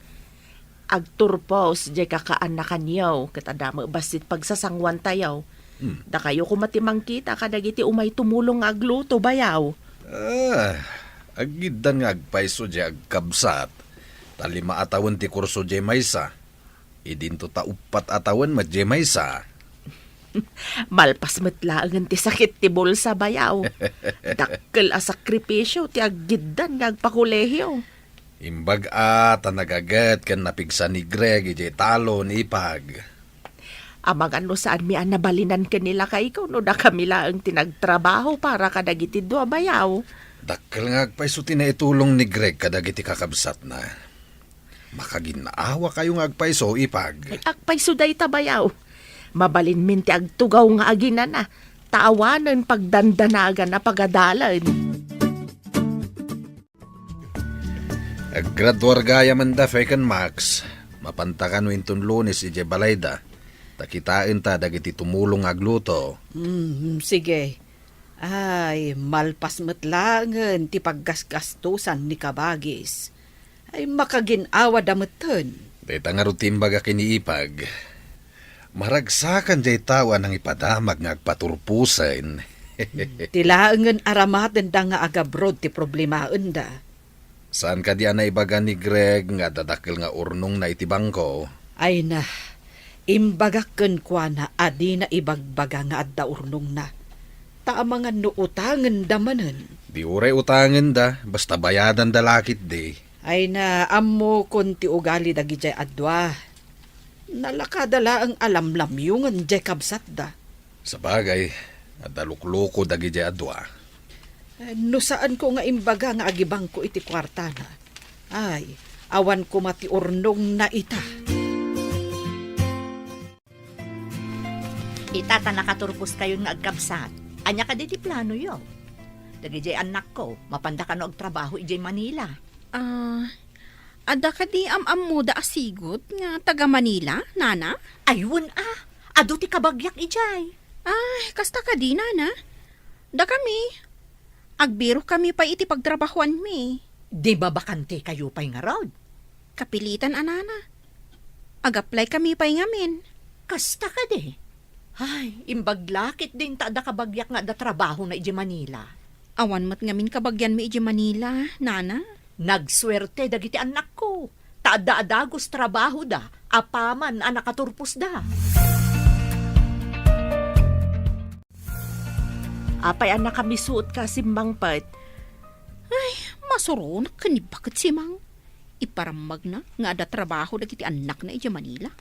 S8: Agturpos jay kakaaнаkan yaw ket adama basit pagsasangwan tayaw. Da kayo kumatimang kita kadagiti umay tumulong nga agluto bayaw.
S1: Agidan nga agpaiso di agkabsat. Talima atawan ti kurso di maysa. Idinto ta upat atawan mat di maysa.
S8: Malpas metlaangan ti sakit ti bulsa bayaw. Dakkel a sakripisyo ti aggidan nga agpakolehyo.
S1: Imbag tanagagat kan napigsa ni Greg iti talon ipag.
S8: Amang ano saan mi nabalinan kanila kay ikaw no da kami lang tinagtrabaho para kadagiti dua bayaw.
S1: Dakkel nga agpaiso tinaitulong ni Greg kadagiti kakabsat na. Makaginaawa kayo nga agpaiso ipag.
S8: Ay akpay suday tabayaw. Mabalin min ti agtugaw nga aginan na. Taawanan pagdandanagan na pagadalan.
S1: Aggraduar gaya man da Fekan Max. Mapantakan mo intun Lunes ije balayda. Takitain ta dagiti tumulong agluto.
S6: Sige. Ay, malpas metlangan ti paggasgastusan ni Kabagis. Ay, makaginawa dametan.
S1: Dita nga rutimbaga kiniipag. Maragsakan jay tawa ng ipadamag nga agpaturpusin.
S6: Tilaangan aramaten da nga agabrod ti problemaen da.
S1: Saan ka diyan na ibaga ni Greg nga dadakil nga urnong na itibangko?
S6: Ay na, imbagaken kwa na adi na ibagbaga nga adda urnong na. Taamangan no utangan damanen.
S1: Di uray utangan da, basta bayadan da lakit di.
S6: Ay na, ammo konti ugali dagi jay adwa. Nalakadala ang alamlamyungan jay kabsat da.
S1: Sa bagay, adalukluko dagi jay adwa.
S6: No saan ko nga imbaga nga agibang ko iti kwarta na. Ay, awan ko mati urnong na ita.
S7: Itata nakaturpos kayo nga agkabsat. Anya ka di plano yo. Dagi jay anak ko, mapanda ka no agtrabaho ijay Manila.
S5: Ada ka di am-am da asigot nga taga Manila, nana?
S7: Ayun ado ti kabagyak ijay.
S5: Ay, kasta ka di, nana. Da kami. Agbiro kami pa iti pagtrabahuan mi.
S7: Di ba bakante kayo pa'y nga rod?
S5: Kapilitan, anana. Ag-apply kami pa'y ngamin.
S7: Kasta ka di. Ay, imbaglakit din tada kabagyak nga da trabaho na iji Manila.
S5: Awan mat ngamin kabagyan mi iji Manila, nana.
S7: Nagswerte dagiti anak ko. Tada-adagos trabaho da. Apaman nakaturpos da. Apay anak kami suot ka simbang pat.
S5: Ay, masuro na kanibakit si Mang. Iparamag na nga ada trabaho dagiti anak na iji Manila.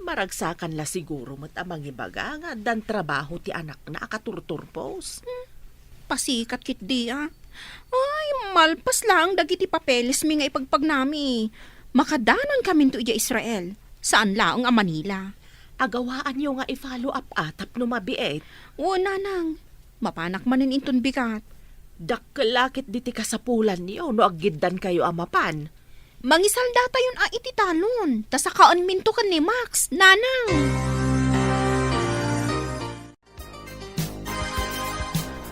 S8: Maragsakan la siguro mat amang ibaga nga dan trabaho ti anak na akaturturpos.
S5: Pasikat kit di Ay, malpas lang dagiti papeles mi nga ipagpagnami. Makadanon kami to ija Israel. Saan laong a Manila?
S8: Agawaan nyo nga i-follow up atap no mabiet.
S5: O nanang, mapanak manin inton bigat.
S8: Dakkelakit diti kasapulan niyo no agiddan kayo amapan.
S5: Mangisalda tayon iti talon. Ta sakaan minto kan ni Max, nanang.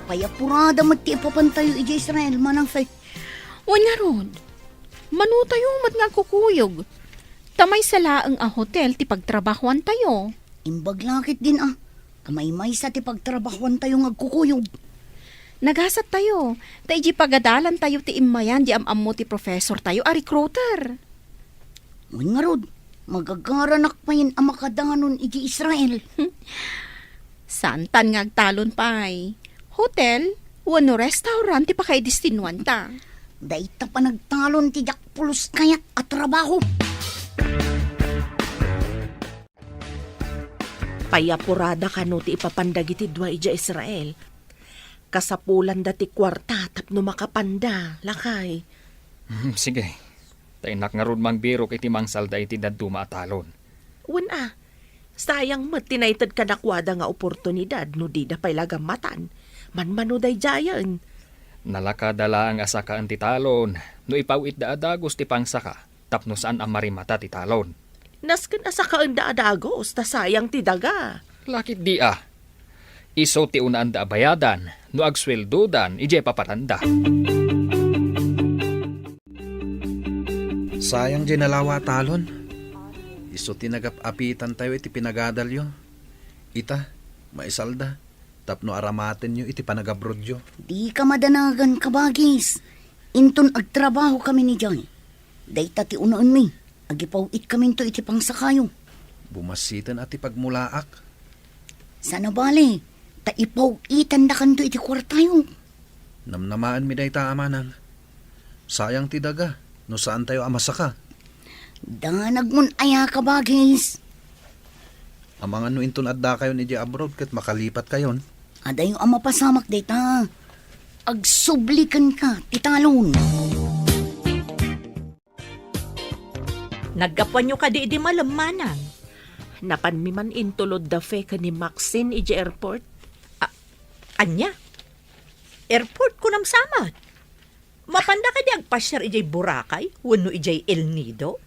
S3: Payapurada mati ipapantayo ija Israel, manang fay.
S5: Wanya rod. Manu tayo mat nga kukuyog. Tamay salaang a hotel ti pagtrabahuan tayo.
S3: Imbaglakit din Kamay-may sa ti pagtrabahuan tayo ngagkukuyog.
S5: Nagasat tayo. Tay di pagadalan tayo ti imayan di amam mo ti professor tayo a recruiter.
S3: Uy nga rod, magagaranak pa yun ang makadanon ija Israel.
S5: Santan ngagtalon pay. Hotel, wano restaurant ti pakay distinuan ta.
S3: Daita pa nagtalon ti pulos kayat at trabaho.
S8: Payapurada ka no ti ipapandagiti dua ija Israel. Kasapulan dati kwarta tapno makapanda, lakay.
S2: Sige. Tainak nga rod mang biro kiti mang salda iti dadto maatalon.
S8: Una, sayang mat tinaytad ka nakwada nga oportunidad no di da pay lagamatan. Manmano day jayan.
S2: Nalakadala ang asakaan ti talon. No ipawit da adagos ti pangsaka. Tapno saan ang marimata ti talon.
S8: Nasken asakaan da adagos, ta sayang ti daga.
S2: Lakit di Iso ti unaan da abayadan. No agsweldodan, ije papatanda.
S1: Sayang di nalawa talon. Iso tinagap-apitan tayo iti pinagadalyo. Ita, maisalda. Tapno aramaten nyo iti panagabrodyo.
S3: Di ka madanagan kabagis. Inton agtrabaho kami ni Joy. Dayta ti unaan mi. Agipawit kami to iti pangsakayo.
S1: Bumasitan at ipagmulaak.
S3: Sana bale, taipawitan da kanto iti kwartayo.
S1: Namnamaan mi day taamanang. Sayang ti daga. No saan tayo amasaka?
S3: Danag mun aya kabagis.
S1: Amang ano inton adda kayo ni di abroad kat makalipat kayon.
S3: Aday yung ama pasamak dayta. Agsublikan ka, titalon.
S7: Naggapan nyo ka di malamanan.
S8: Napan mi man intulod da fe ka ni Maxine ija airport.
S7: Anya? Airport ko nam samad. Mapanda ka di agpasyar ijay Boracay, wano ijay El Nido.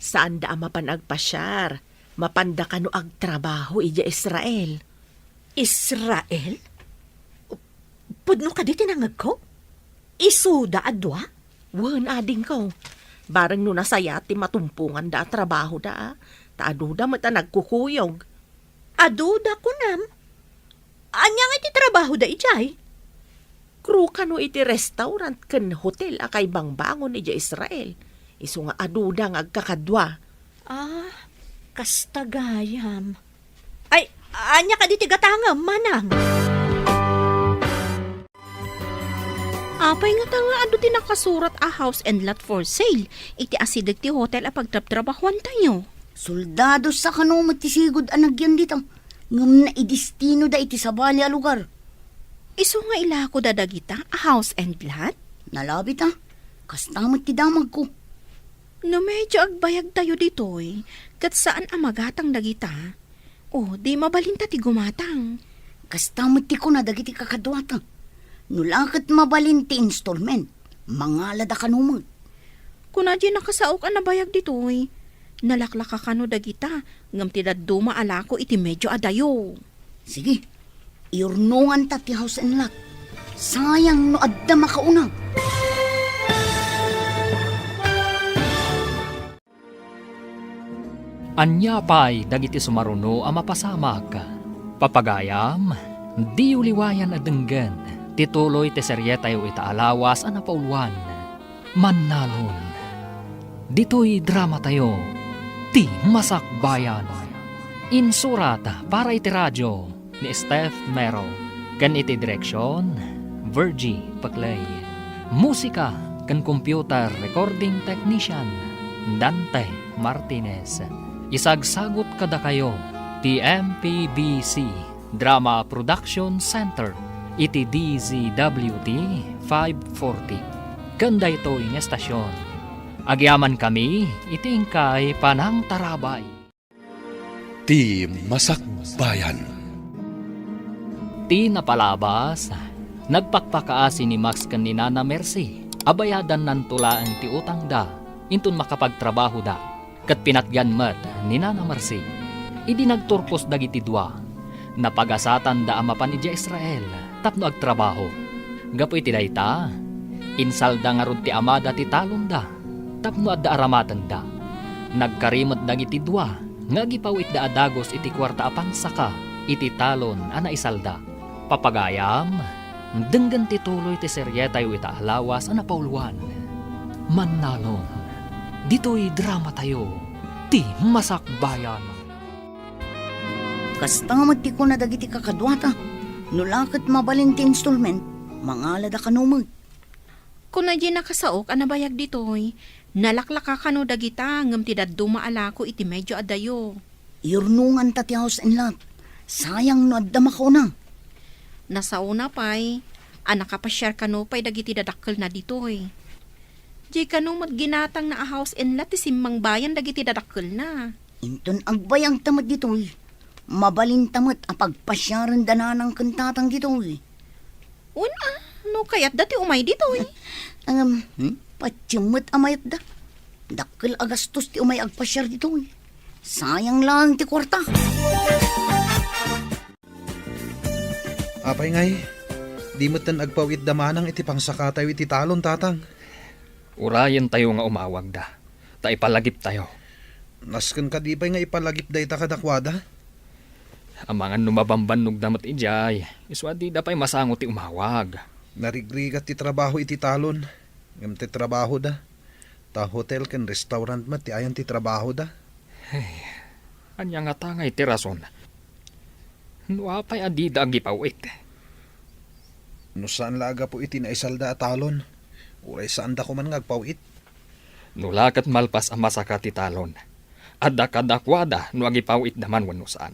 S8: Saan da mapan agpasyar? Mapanda ka no agtrabaho ija Israel.
S7: Israel? Pudno ka di tinangag ko? Isuda adwa?
S8: Wan ading ko. Barang no nasayati matumpungan da trabaho da. Taaduda mata nagkukuyog.
S7: Aduda ko nam. Anya nga iti trabaho da ijay?
S8: Crew ka no iti restaurant ken hotel akay bangbangon ija Israel. Isu nga aduda nga agkakadwa.
S7: Kastagayam. Ay, anya ka di tigatangam, manang.
S5: Apay nga tanga ado ti nakasurat a house and lot for sale. Iti asidag ti hotel a pagtraptrabahuan tayo.
S3: Soldado sa kanong matisigod anagyan dito. Ngam na idistino da iti sabali a lugar.
S5: Iso nga ilako dadagita a house and lot?
S3: Nalabit kastamot ti damag ko.
S5: No medyo agbayag tayo ditoy, kat saan amagatang dagita? O, di mabalinta ti gumatang.
S3: Kastamot ti ko na dagiti kakadwata. Nulakat mabalinti installment. Mangalada ka numag.
S5: Kuna di nakasaok ang nabayag ditoy. Nalaklaka ka no dagita, ngam ti daduma alako iti medyo adayo.
S3: Sige, iurnungan ta ti house and lot. Sayang no adda makauna.
S2: Anya pay dagiti sumaruno a mapasamak. Papagayam, di uliwayan a denggan. Tituloy ti seryetayo ita alawas a napauluan. Mannalon. Dito'y drama tayo. Ti Masakbayan. Insurat para iti radyo ni Steph Mero. Kan iti direksyon, Virgie Paclay. Musika kan computer recording technician, Dante Martinez. Isagsagot kada kayo, TMPBC Drama Production Center. iti DZWT 540. Kanda ito yung estasyon. Agyaman kami, itingkay panang tarabay.
S9: Ti Masakbayan.
S2: Ti napalabas, nagpakpakaasi ni Max kan ni Nana Mercy. Abayadan nan tulaan ti utang da, intun makapagtrabaho da. Kat pinatgan mat ni Nana Mercy. Idi nagturpos dagiti dua. Napagasatan da amapan iti Israel, tapno agtrabaho. Gapoy ti dayta, insalda nga rod ti amada ti talon da, tapno adda aramatan da. Nagkarimot dagiti dua, nga gipawit da adagos iti kwarta apang saka, iti talon ana isalda. Papagayam, denggan ti tuloy ti seryetay ita alawas ana pauluan. Mannalon, dito'y drama tayo, ti Masakbayan.
S3: Kastamad ti ko na dagiti kakadwata. Nulakat mabalin ti installment, mangalada kanumag.
S5: Kung na di nakasaok, anabayag ditoy, nalaklaka ka no dagita, ngam ti daduma alako iti medyo adayo.
S3: Irnungan ta ti house and lot. Sayang no adda makuna.
S5: Nasauna pa'y, anakapasyar ka no pa'y dagiti dadakkel na ditoy. Di ka no ginatang na a house and lot, ti simmang bayan dagiti dadakkel na.
S3: Inton agbayang tamat ditoy. Mabalin tamat apagpasyaran dananang kantatang ditoy.
S5: Una, no kayat dati umay ditoy.
S3: Patsimot amayat da. Dakkel agastos ti umay agpasyar ditoy. Sayang lang ti kwarta.
S1: Apay ngay, di mo't tan agpawit damanang iti pangsakatayo iti talon, tatang.
S2: Urayan tayo nga umawag da, ta ipalagip tayo.
S1: Nasken ka di pa'y nga ipalagip da ita kadakwada?
S2: Amangan numabambanog damat ijay, iswadi da pa'y masango ti umawag.
S1: Narigrigat ti trabaho iti talon. Ngam ti trabaho da. Ta hotel ken restaurant mat ti ayan ti trabaho da.
S2: Anya nga tangay ti rason. Nuapay adida ang gipawit.
S1: No saan laga po iti naisalda at talon? Uray saan da ko man ngagpawit?
S2: Nulakat malpas ang masaka ti talon. Adda kadakwada no agipawit daman wano saan.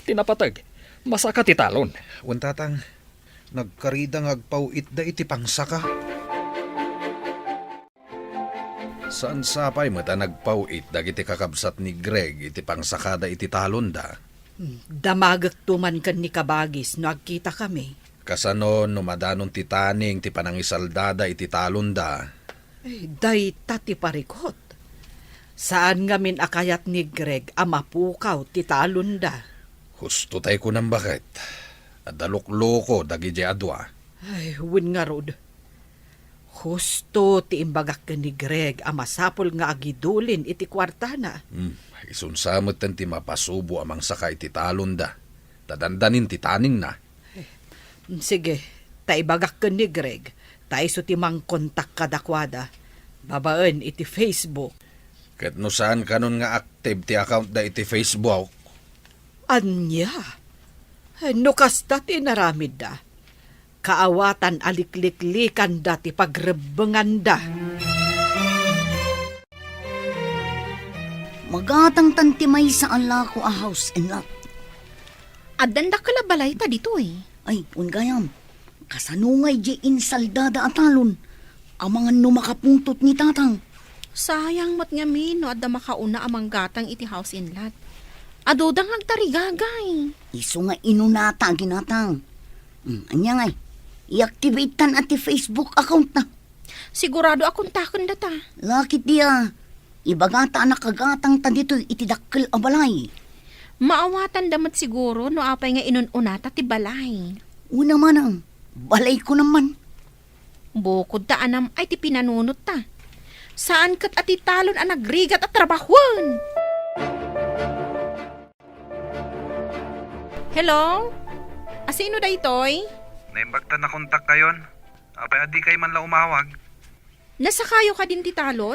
S2: Tinapatag, masaka ti talon.
S1: Wan tatang, nagkarida ngagpawit da iti pangsaka. Saan sapay mata nagpawit dagiti kakabsat ni Greg iti pangsakada iti talon da?
S6: Damagak tuman kan ni Kabagis no agkita kami.
S1: Kasano no madanon ti taning ti panangisaldada iti talon da?
S6: Day tati parikot. Saan ngamin akayat ni Greg amapukaw ti talon da?
S1: Husto tay ko nang bakit. Adalok-loko dagi di adwa.
S6: Ay, win nga rod. Husto ti imbagak ka ni Greg amasapol nga agidulin iti kwarta na.
S1: Isunsamot tan ti mapasubo amang saka iti talon da. Tadandanin ti taning na.
S6: Sige, taibagak ka ni Greg. Taiso ti mang kontak kadakwada. Babaan iti Facebook.
S1: Ket no saan kanon nga active ti account da iti Facebook.
S6: Anya? No kasta ti naramid da. Kaawatan alikliklikan da ti pagrebengan da.
S3: Magatang tantimay sa alako a house and lot.
S5: Adanda kalabalay ta ditoy.
S3: Ay, ungayam. Kasanungay di insaldada at talon. Ang mga numakapuntot ni tatang.
S5: Sayang mat nga min no adda makauna amang gatang iti house in lot. Adodang agtarigagay.
S3: Iso nga inunata ginatang. Anya ngay, i-activate tan at Facebook account na.
S5: Sigurado akong takon data.
S3: Lakit dia, ibagata na kagatang ta dito itidakkel abalay.
S5: Maawatan damat siguro no apay nga inununata ti balay.
S3: Una man ang, balay ko naman.
S5: Bukod ta anam ay ti pinanunot ta. Saan kat ati talon ang nagrigat at trabahon? Hello? Asino da itoy?
S4: Naimbagtan na kontak kayon. Apay adi kay man la umawag.
S5: Nasa kayo ka din ti talon?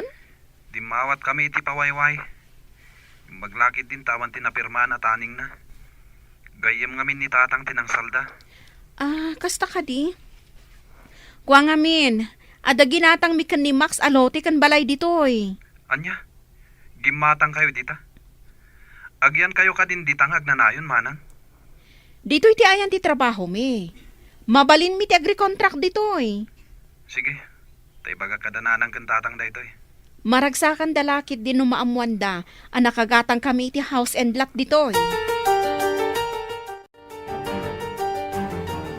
S4: Di mawat kami iti pawayway. Maglakit din tawan tinapirma na taning na. Gayem ngamin ni tatang tinangsalda.
S5: Kasta ka di? Kuwa ngamin, ada ginatang mikan ni Max alote kan balay ditoy.
S4: Anya? Gimatang kayo dita? Agyan kayo ka din ditang agnanayon manang?
S5: Dito'y ti ayan ti trabaho mi. Mabalin mi ti agri-contract ditoy.
S4: Sige, tay baga kadananan kan tatang daytoy.
S5: Maragsakan dalakit din no maamuanda, anakagatang kami iti house and lot ditoy.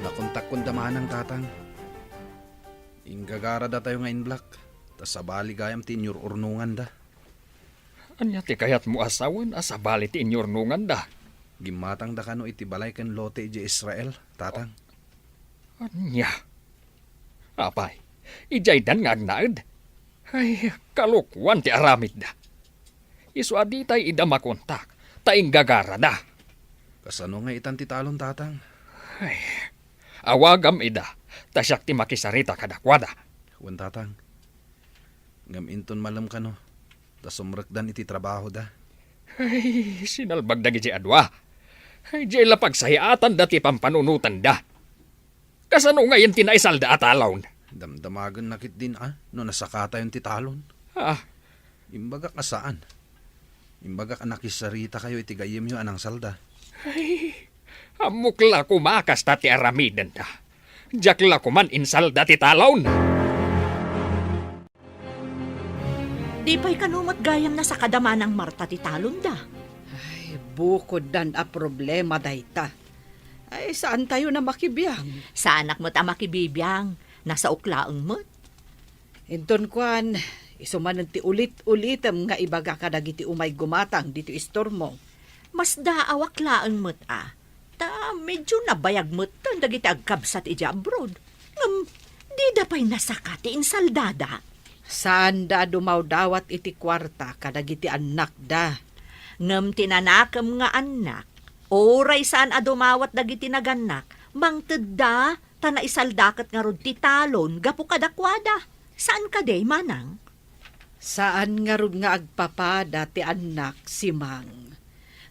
S4: Nakontak kon damanang tatang. Inggagara da tayo nga in black. Tas sa bali gayam tinyor urnungan da.
S2: Anya ti kayat mo asawan asabali ti inyornungan da.
S4: Gimatang da kano iti balay ken lote iti Israel, tatang.
S2: Anya. Apay, ijay dan nga agnaed. Ay, kalukwan ti aramid da. Isu adi tay ida makontak, taing gagara da.
S4: Kasano nga itan ti talon, tatang?
S2: Ay, awagam ida, tasyak ti makisarita kadakwada.
S4: Wan tatang. Ngam inton malam kano. Tas sumrekdan iti trabaho da.
S2: Ay, sinalbag da giti adwa. Ay, jay lapag sayatan da ti pampanunutan da. Kasano ngayon tinaisal da atalaw?
S4: Damdamagan nakit din no nasakata yung titalon.
S2: Ah,
S4: Imbaga ka saan? Imbaga ka nakisarita kayo iti gayem yung anang salda.
S2: ay, amukla kumakas ta ti aramidan da. Jakla kuman insal da ti talaw.
S7: Di pa'y kanumot gayam na sa kadama ng Marta ti talon da.
S6: Ay, bukod dan a problema dayta. Ay, saan tayo na makibiyang?
S7: Sa anak mo't ama kibibiyang, nasa uklaang mo't.
S6: Inton kwan, isumanan ti ulit-ulitem nga ibaga ka dagiti umay gumatang dito istormo.
S7: Mas daawak laang mo't Ta medyo nabayag mo't tan dagiti agkabsat ija abroad. Di da pa'y nasakati insaldada.
S6: Saan da dumaw dawat iti kwarta kadagiti anak da?
S7: Ngem tinanakam nga anak, oray saan adumawat dagiti naganak, mangted da, tanaisaldakat nga rod ti talon, gapu kadakwada. Saan ka day, manang?
S6: Saan nga rod nga agpapada ti anak si Mang?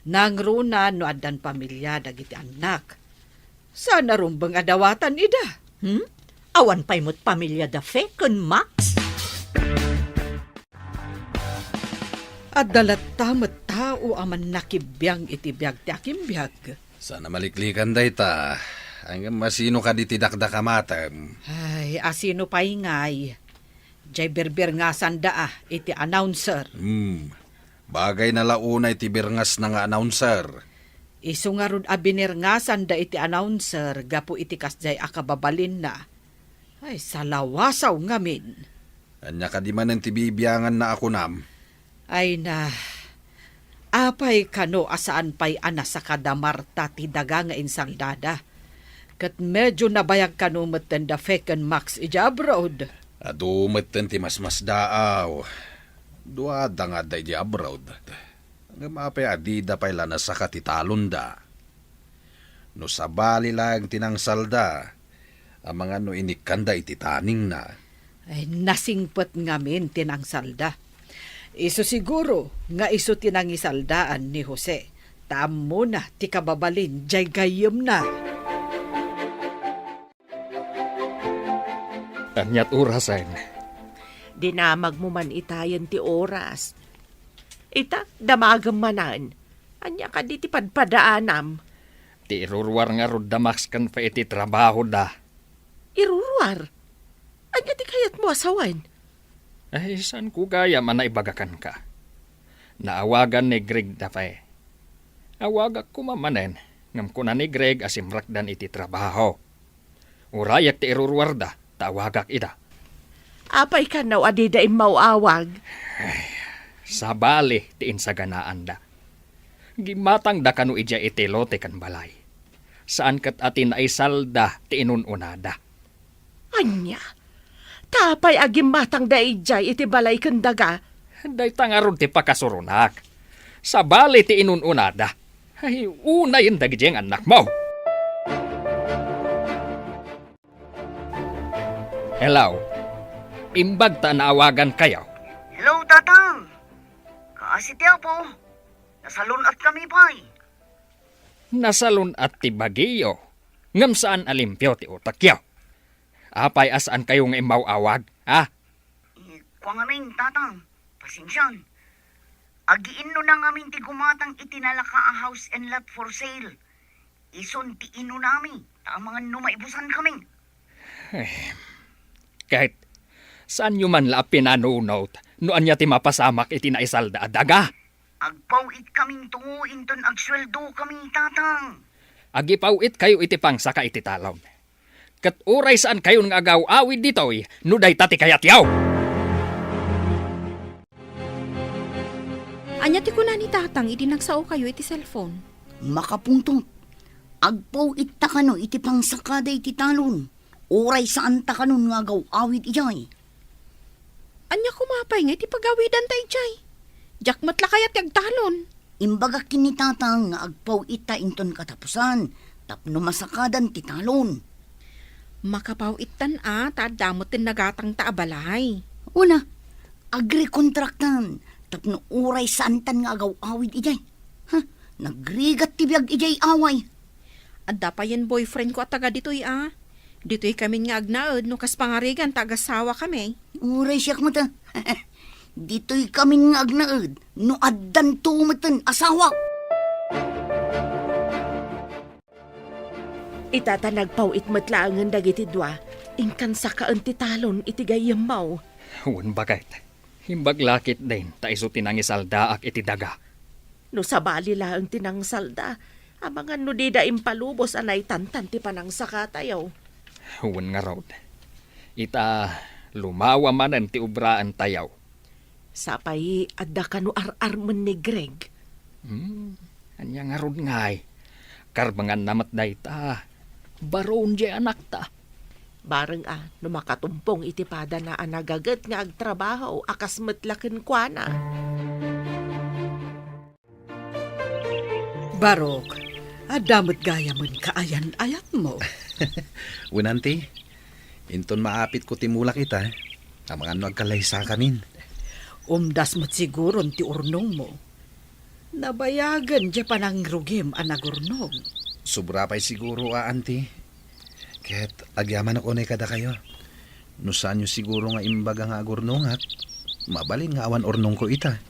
S6: Nangruna no adan pamilya dagiti anak. Saan na rumbang adawatan ida?
S7: Awan pa'y mo't pamilya da fekon, Max?
S6: At dalat tamat tao aman nakibiyang iti biyag ti akimbiyag.
S4: Sana maliklikan dayta. Hanggang masino ka di tidakda kamatam.
S6: Ay, asino pa'y ngay. Jay berber nga sanda iti announcer.
S4: Bagay na launa iti birngas na nga announcer.
S6: Isu nga rod abiner nga sanda iti announcer gapu iti kasjay akababalin na. Ay, salawasaw ngamin.
S4: Anya ka di man ang tibibiyangan na ako nam.
S6: Ay na, apay kano asaan pa'y ana sa kadamarta ti daga nga insaldada. Kat medyo nabayag kano meten da feken Max ija abroad.
S4: Adumet ti mas daaw. Duada nga da iti abroad. Hanggang mapay adida pa'y lanas sa katitalon da. No sabali lang tinangsalda. Ang mga no inikanda iti taning na.
S6: Ay, nasingpet ngamin tinangsalda. Iso siguro nga iso tinangisaldaan ni Jose. Tamo na ti kababalin jay gayem na.
S2: anyat urasan.
S8: Dinamag mo man itayan ti oras. Ita, damagam manan. Anya ka di ti padpadaanam.
S2: Ti iruruar nga rod damax kan pa iti trabaho da.
S8: Iruruar. Anya ti kayat mo asawan.
S2: Ay, saan ko gaya man na ibagakan ka? Naawagan ni Greg da pa eh. Awagak ko mamanen, ngam ko na ni Greg asimrakdan iti trabaho. Urayak ti iruruar da, tawagak ida.
S8: Apay ka naw adida imawawag.
S2: Sabali ti insaganaan da. Gimatang da kanu ija iti lote kan balay. Saan kat atin ay salda ti inununada.
S8: Anya, tapay agim matang da ijay iti balay kandaga.
S2: Day tangarod ti pakasurunak. Sabali ti inununada. Ay, una yun dagijeng anak mo. Hello. Imbag ta naawagan kayo.
S3: Hello, tatang. Kaasitiya po. Nasalun at kami pa'y.
S2: Nasalun at ti bagiyo. Ngam saan alimpyo ti utakyo. Apay asaan kayong imawawag, ha?
S3: Kwa ngamin, tatang. Pasensyan. Agiin no na ngamin ti gumatang itinalaka a house and lot for sale. ison ti ino nami, tamangan no maibusan kami.
S2: Kahit saan nyo man la pinanunot, noan niya ti mapasamak iti naisalda adaga.
S3: Agpawit kaming tungo inton agsweldo kami tatang.
S2: Agipawit kayo iti pangsaka iti talon. Kat uray saan kayo nga agaw-awid ditoy, nuday tati kayatyaw.
S5: Anya ti kuna ni tatang, iti nagsao kayo iti cellphone.
S3: Makapuntot. Agpawit ta kano iti pangsakada iti talon. Oray saan ta kanon nga agaw awid ijay.
S5: Anya kumapay nga iti pagawidan tayo jay. Jakmat la kayat kag talon.
S3: Imbaga kinitatang nga agpawit ta inton katapusan. Tapno masakadan ti talon.
S5: Makapawitan taadamot tin nagatang taabalay.
S3: Una, agri-kontraktan. Tapno oray saan tan nga agaw awid ijay. Nagrigat ti biyag ijay away.
S5: Adda pa yan boyfriend ko at taga dito'y Dito'y kami nga agnaod no kas pangarigan tagasawa kami.
S3: Uray siyak mo ta. Dito'y kami nga agnaod. No addan tumatan asawa.
S8: Itatanagpawit matlaangan dagiti dua. Ingkan sa kaan ti talon iti gayamaw.
S2: Huwag bakit. Himbaglakit din, taiso tinangisalda ak iti daga.
S8: No sabali lang tinang salda. Amangan no di da impalubos anay tantan ti panang sakatayaw.
S2: Huwag nga raw. Ita lumawa manan ti ubraan tayaw.
S8: Sapay adda ka no ar-arman ni Greg.
S2: Anya nga rod ngay. Karbangan namat day ta. Baron di anak ta.
S8: Bareng no makatumpong itipada na anagagat nga agtrabaho akas matlaken kwa na.
S6: Barok, adamot gaya man kaayan-ayat mo.
S1: Unanti, inton maapit ko timulak ita, ang mga nagkalaysa kamin.
S6: Umdas mo't siguro ti urnong mo. Nabayagan di pa nang rugim anagurnong.
S1: Sobra pa'y siguro, anti. Kaya't agyaman ako na kada kayo. Nusan nyo siguro nga imbaga nga agurnong at mabalin nga awan ornong ko ita.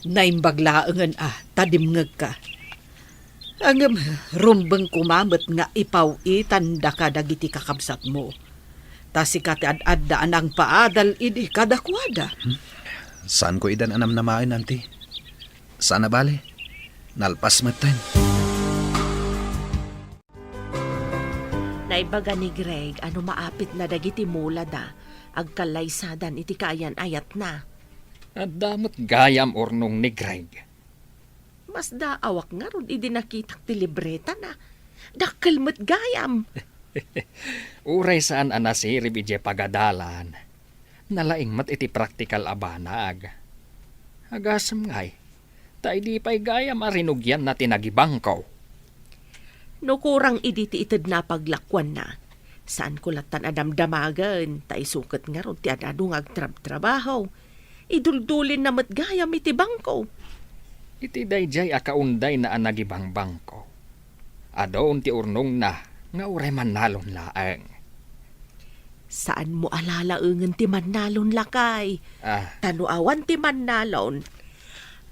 S6: Naimbaglaangan tadimngag ka. Ang rumbang kumamot nga ipawitan da ka dagiti kakabsat mo. Tasi ka ti ad-addaan ang paadal idi kadakwada.
S1: Saan ko idan anam namain, anti? Saan na bale? Nalpas matan.
S8: Naibaga ni Greg ano maapit na dagiti mula da. Agkalaysadan iti kayan ayat na.
S2: At damot gayam ornong ni Greg.
S8: Mas daawak nga ron idi nakitak ti libreta na. Dakkel met gayam.
S2: Uray saan anasirib ije pagadalan. Nalaing mat iti praktikal abanag. Agasam ngay. Ta di pa'y gayam arinugyan na tinagibangkaw.
S8: No kurang idi ti ited na paglakwan na. Saan ko latan adamdamagan. Ta isukat nga ron ti adadong agtrab-trabaho. Iduldulin na matgayam iti bangko.
S2: Iti dayjay akaunday na anagibang bangko. Adon ti urnong na nga uray manalon laeng.
S8: Saan mo alalaengen ti manalon lakay? Tanuawan ti manalon.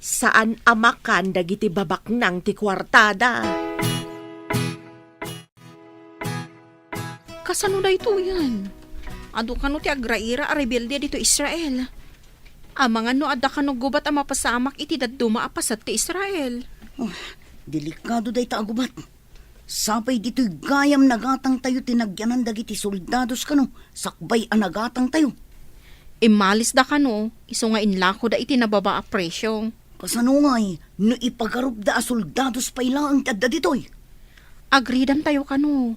S8: Saan amakan dagiti babak nang ti kwartada?
S5: Kasano da ito yan? Ado kano ti agraira a rebelde dito Israel. Amangan no adda kano gubat ang mapasamak iti daduma apasat ti Israel.
S3: Delikado day ta agubat. Sapay dito'y gayam nagatang tayo tinagyanan dagiti soldados kano. Sakbay ang nagatang tayo.
S5: Imalis da kano, iso nga inlako da iti nababa a presyo.
S3: Kasano ngay, no ipagarup da a soldados pailaang tadda dito'y.
S5: Agridan tayo kano.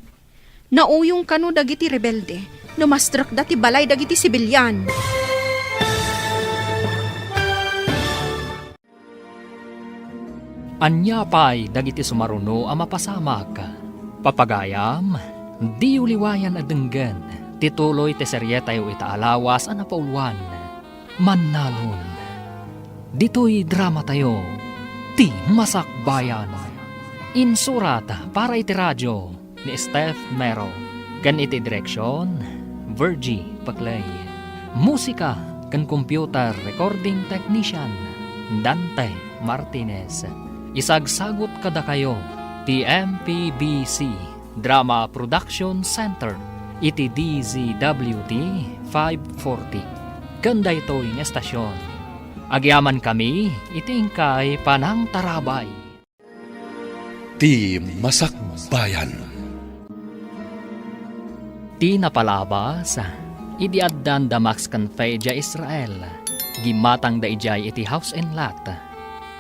S5: Nauyong kano dagiti rebelde. Numastrak da ti balay dagiti sibilyan.
S2: Anya pa'y dagiti sumaruno ang mapasamak. Papagayam, di uliwayan adenggan. Tituloy te seryetayo itaalawas ang napauluan. Manalon. Dito'y drama tayo. Ti Masakbayan. Insurat para iti radyo ni Steph Mero. Gan iti direksyon, Virgie Paclay. Musika kan computer recording technician, Dante Martinez. Isagsagot kada kayo ti MPBC Drama Production Center iti DZWT 540. Kanda ito yung estasyon. Agyaman kami iti ingkay Panang Tarabay.
S9: Ti Masakbayan.
S2: Ti napalabas, idi addan da Max Canfeja Israel, gimatang da ijay iti house and lot.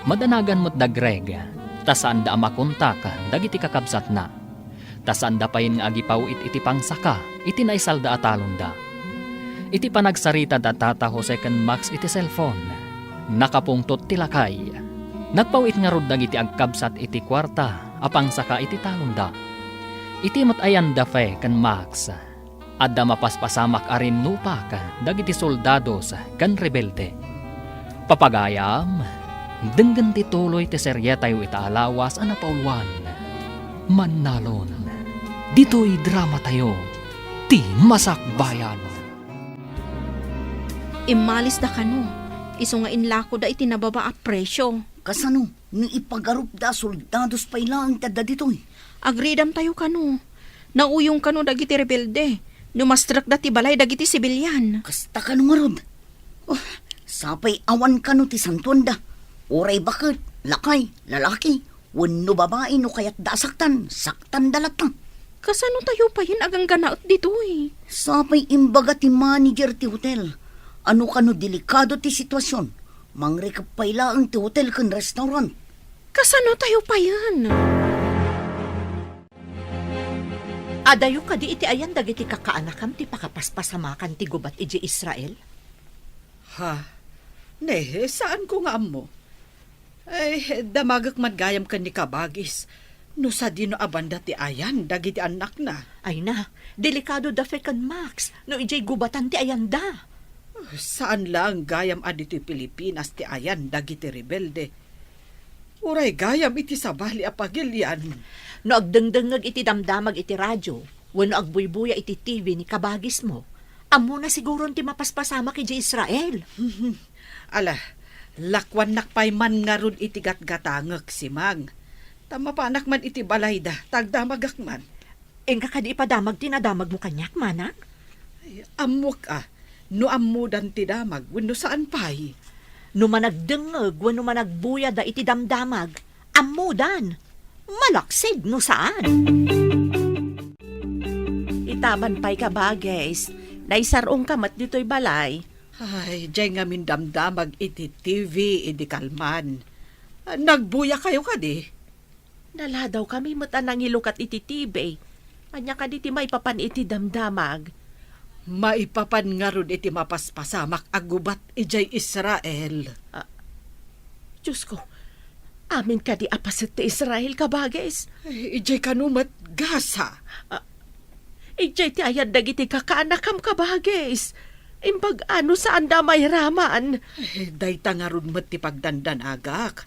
S2: Madanagan mo't da Greg, tasaan da amakontak, dagiti kakabsat na. Tasaan da payin nga agipaw iti pangsaka, iti naisal da atalon da. Iti panagsarita da tata Jose ken Max iti cellphone, nakapungtot tilakay. Nagpawit nga rod dagiti agkabsat iti kwarta, apangsaka iti talon da. Iti matayan da fe ken Max, adda mapaspasamak arin nupak dagiti soldados kan rebelde. Papagayam, denggan ti tuloy ti seryetayo itaalawas a napauluan. Mannalon, dito'y drama tayo, ti Masakbayan.
S5: Imalis da kano. Iso nga inlako da iti nababa a presyo.
S3: Kasano, ni ipagarup da soldados pa ilang tada ditoy.
S5: Agridam tayo kano. Nauyong kano dagiti rebelde. Numastrak da ti balay dagiti sibilyan.
S3: Kasta ka nung arod. Oh, sapay awan ka no ti santuanda. Oray bakit, lakay, lalaki, wano babae no kaya't dasaktan, saktan dalatan.
S5: Kasano tayo pa yun agang ganaot dito eh.
S3: Sapay imbaga ti manager ti hotel. Ano ka no delikado ti sitwasyon. Mangrekap pa ilang ti hotel kan restaurant.
S5: Kasano tayo pa yan?
S7: Adayo ka di iti ayan dagiti kakaanakam ti pakapaspasamakan ti gubat iti Israel?
S6: Ha? Nehe, saan ko nga amo? Ay, damagak madgayam ka ni kabagis. No sa dino abanda ti ayan, dagiti anak na.
S7: Ay na, delikado da fe kan Max, no ijay gubatan ti ayan da.
S6: Saan lang gayam adito'y Pilipinas ti ayan, dagiti rebelde. Uray gayam iti sabali apagilyan.
S7: No agdengdengag iti damdamag iti radyo, wano agbuybuya iti TV ni kabagis mo, amo na siguro ti mapaspasama kay Israel.
S6: Ala, lakwan nakpay man nga ron iti gatgatangag si Mang. Tama pa anak man iti balayda, tagdamagak man.
S7: Engka kadi ipadamag tinadamag mo kanyak, manang?
S6: Ay, amok no amudan ti damag, wano saan pay.
S7: No managdengag, wano managbuya da iti damdamag, amudan. Malaksid no saan?
S8: Itaban pa'y kabagis. Naisarong kamat dito'y balay.
S6: Ay, dyan nga min damdamag iti TV, iti kalman. Nagbuya kayo kadi.
S8: Nala daw kami matanang ilukat iti TV. Anya ka di ti may papan iti damdamag.
S6: Maipapan nga ron iti mapaspasamak agubat ijay Israel.
S8: Diyos ko, amin ka di apasit ti Israel kabagis.
S6: Ay, ijay kanumat gasa.
S8: Ijay ti ayad dagiti kakaanakam kabagis. Imbag ano saan da may raman.
S6: Ay, dayta nga ron mat ti pagdandanagak.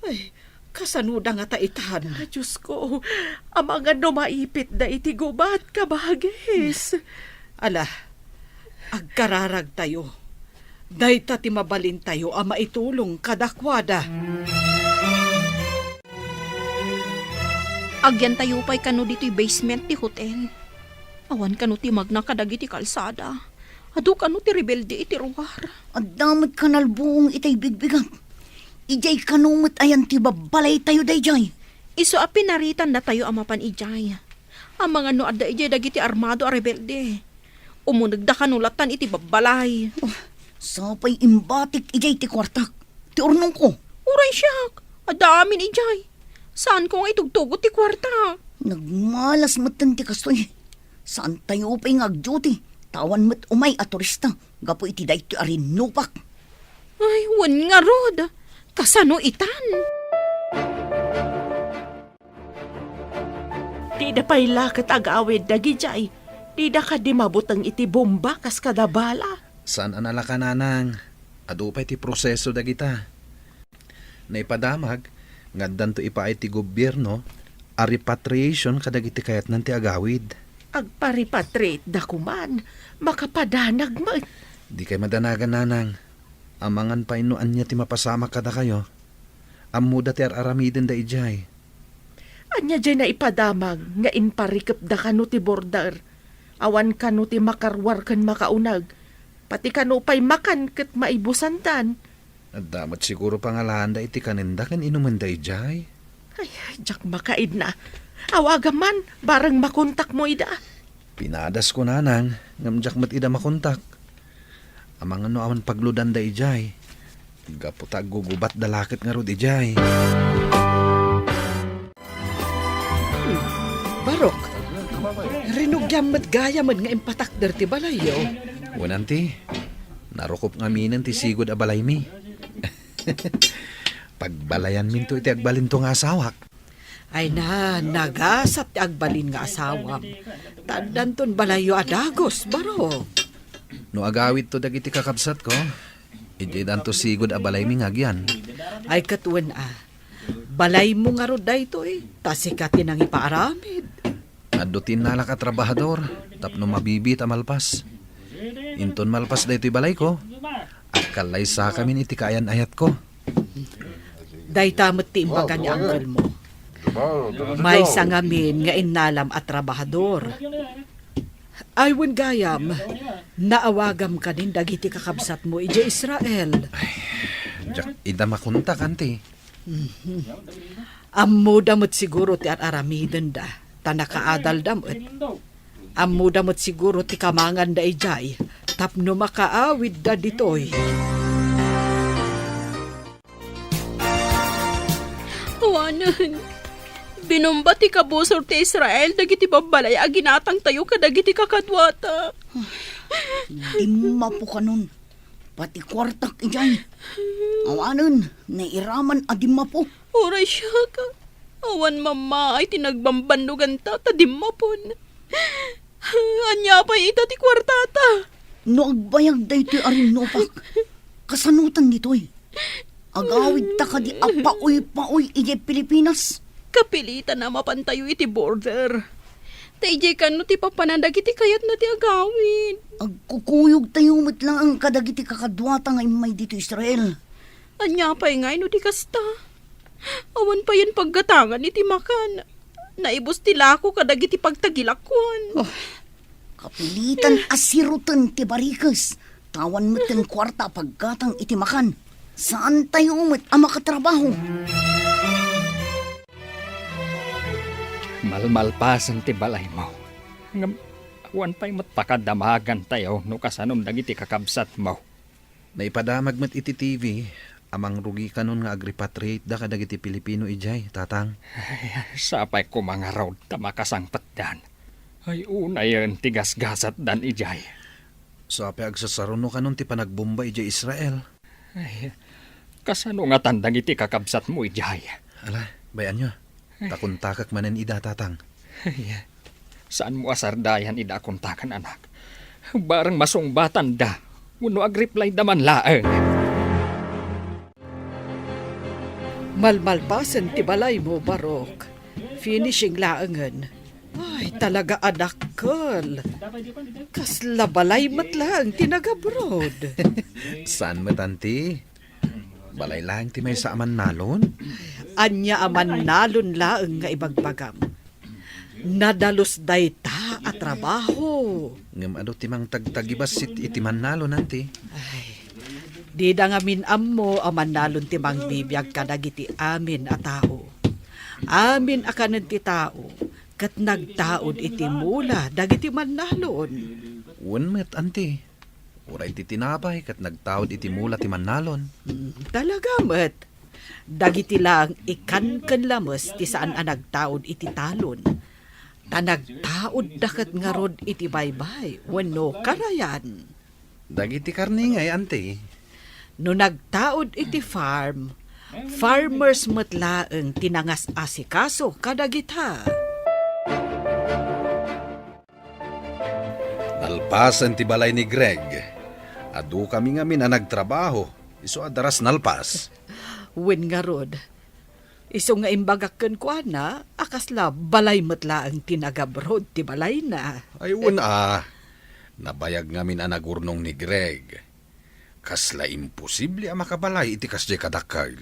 S6: Ay, kasanuda nga taitan.
S8: Diyos ko, amang ano maipit da iti gubat kabagis.
S6: Ala, agkararag tayo. Dayta ti mabalin tayo a maitulong kadakwada.
S5: Agyan tayo pa'y kano dito'y basement ti hotel. Awan kano ti magna kadagiti kalsada. Adu kano ti rebelde iti ruwar.
S3: Adamot kanal buong itay bigbigan. Ijay kanumot ayan ti babalay tayo dayjay.
S5: Iso a pinaritan na tayo amapan ijay. Ang mga no adda ijay dagiti armado a rebelde. Umunag da kanulatan iti babalay.
S3: Sapay imbatik ijay ti kwartak. Ti urnong ko.
S5: Uray siyak. Adamin ijay. Saan ko nga itugtugot ti kwarta?
S3: Nagmalas matan ti kastoy. Saan tayo pa'y ngag-duty? Tawan mat umay a turista. Gapo iti dayto arin nupak.
S5: Ay, wan nga rod. Kasano itan?
S8: Tida pa'y lakat agawid dagi jay. Tida ka di mabutang iti bomba kas kadabala.
S1: Saan anala ka nanang? Adu pa'y ti proseso dagita. Naipadamag, ngaddan to ipaay ti gobyerno, a repatriation kadagiti kayat nanti agawid.
S8: Agparipatrate da kuman, makapadanag mo.
S1: Di kay madanagan nanang. Amangan pa inuan niya ti mapasama kada kayo. Amuda ti aramiden da ijay.
S8: Anya dyan na ipadamag nga inparikap da kano ti border. Awan kano ti makarwar kan makaunag. Pati kano pa'y makan kat maibusantan.
S4: At damat siguro pangalaan da iti kaninda kan inuman da ijay.
S8: Ay, jak makaid na. Awagaman, barang makontak mo ida.
S4: Pinadas ko nanang, ngamjak mat ida makontak. Amang ano awan pagludan da ijay. Gaputa gugubat da lakit nga rod ijay.
S6: Barok, rinugyamat gayaman nga impatakder ti balayo.
S4: Wananti, narukop nga minan ti sigod a balay mi. Pagbalayan min to iti agbalin to nga asawak.
S6: Ay na, nagasat ti agbalin nga asawam. Tandan ton balayo adagos, Barok.
S4: No agawit to dagiti kakabsat ko, iti danto sigod a balay mi ngagyan.
S6: Ay katuan balay mo nga rod dayto tasikatin ang ipaaramid.
S4: Adutin nala ka trabahador, tapno mabibit a malpas. Inton malpas daytoy balay ko, akkalay sa kamin iti kayan ayat ko.
S6: Day tamot ti imbaga ni uncle mo. May sangamin nga inalam at trabahador. Ay wen gayam, naawagam ka din dagiti kakabsat mo ije Israel.
S4: Jak ida makunta kanti.
S6: Ammo damot siguro ti aramiden da, tanakaadal damot. Ammo damot siguro ti kamangan da ijay, tapno makaawid da ditoy.
S5: Awanan, binomba ti kabusor ti Israel dagiti babalay a ginatang tayo kadagiti kakadwata.
S3: Di mapo ka nun. Pati kwartak ijay. Awanan, nairaman adi mapo.
S5: Oray siya ka. Awan mama ay tinagbambandugan ta tadimapon. Anya pa ita ti kwartata.
S3: No agbayag da ito'y arinopak. Kasanutan nito'y. Agawid ta ka di apaoy-paoy ije Pilipinas.
S5: Kapilitan na mapantayo iti border. Taijay ka no ti papanandag iti kayat na ti agawin.
S3: Agkukuyog tayo mo't lang ang kadagiti kakadwata nga imay dito Israel.
S5: Anya pa ngay no ti kasta. Awan pa yan paggatangan iti makan. Naibos ti lako kadagiti pagtagilakwan.
S3: Kapilitan asirutan ti barikas. Tawan mo't ang kwarta paggatang iti makan. Saan tayo mo't ang makatrabaho?
S2: Malmalpasan ti balay mo. Ngam, awan pa'y matpakadamagan tayo no kasanom dagiti kakabsat mo.
S4: Naipadamag mat iti TV, amang rugi kanon nga agrepatriate da kadagiti Pilipino ijay, tatang.
S2: Ay, sapay ko mga raw tamakasangpat dan. Ay una yun tigasgasat dan ijay.
S4: So apay agsasaruno kanon ti panagbomba ijay Israel.
S2: Ay, kasano nga tandang iti kakabsat mo ijay.
S4: Ala, bayan nyo. Takuntakak manen ida, tatang.
S2: Ay, saan mo asardayan ida kontakan anak? Barang masungbatan da. Uno agreply daman laeng.
S6: Malmalpasan ti balay mo, Barok. Finishing laangan. Ay, talaga adakkel. Kasla balay matlang tinagabrod.
S4: Saan matanti? Balay lang ti may saaman nalon?
S6: Anya aman nalon laeng nga ibagbagam. Nadalos dayta at trabaho.
S4: Ngam ado timang tagtagibas iti man nalon nanti.
S6: Ay, di da nga minammo aman nalon timang bibiyag kadagiti amin a tao. Amin akanan ti tao, kat nagtaod iti mula dagiti man nalon.
S4: Unmet anti. Uray ti tinapay kat nagtawad iti mula ti man nalon.
S6: Talaga met. Dagiti lang ikan lamos ti saan a nagtaod iti talon. Ta nagtaod dakat nga rod iti baybay wenno karayan.
S4: Dagiti karni ngay anti.
S6: No nagtaod iti farm, farmers metlaeng tinangas asikaso kadagita.
S1: Nalpasan ti balay ni Greg. Adu kami nga min nagtrabaho. Iso adaras nalpas.
S6: Wen nga rod. Iso nga imbagakken ko na, akasla balay metlaeng tinagabrod ti balay na.
S1: Ay nabayag nga min nagurnong ni Greg. Kasla imposible ang makabalay iti kasjay kadakal.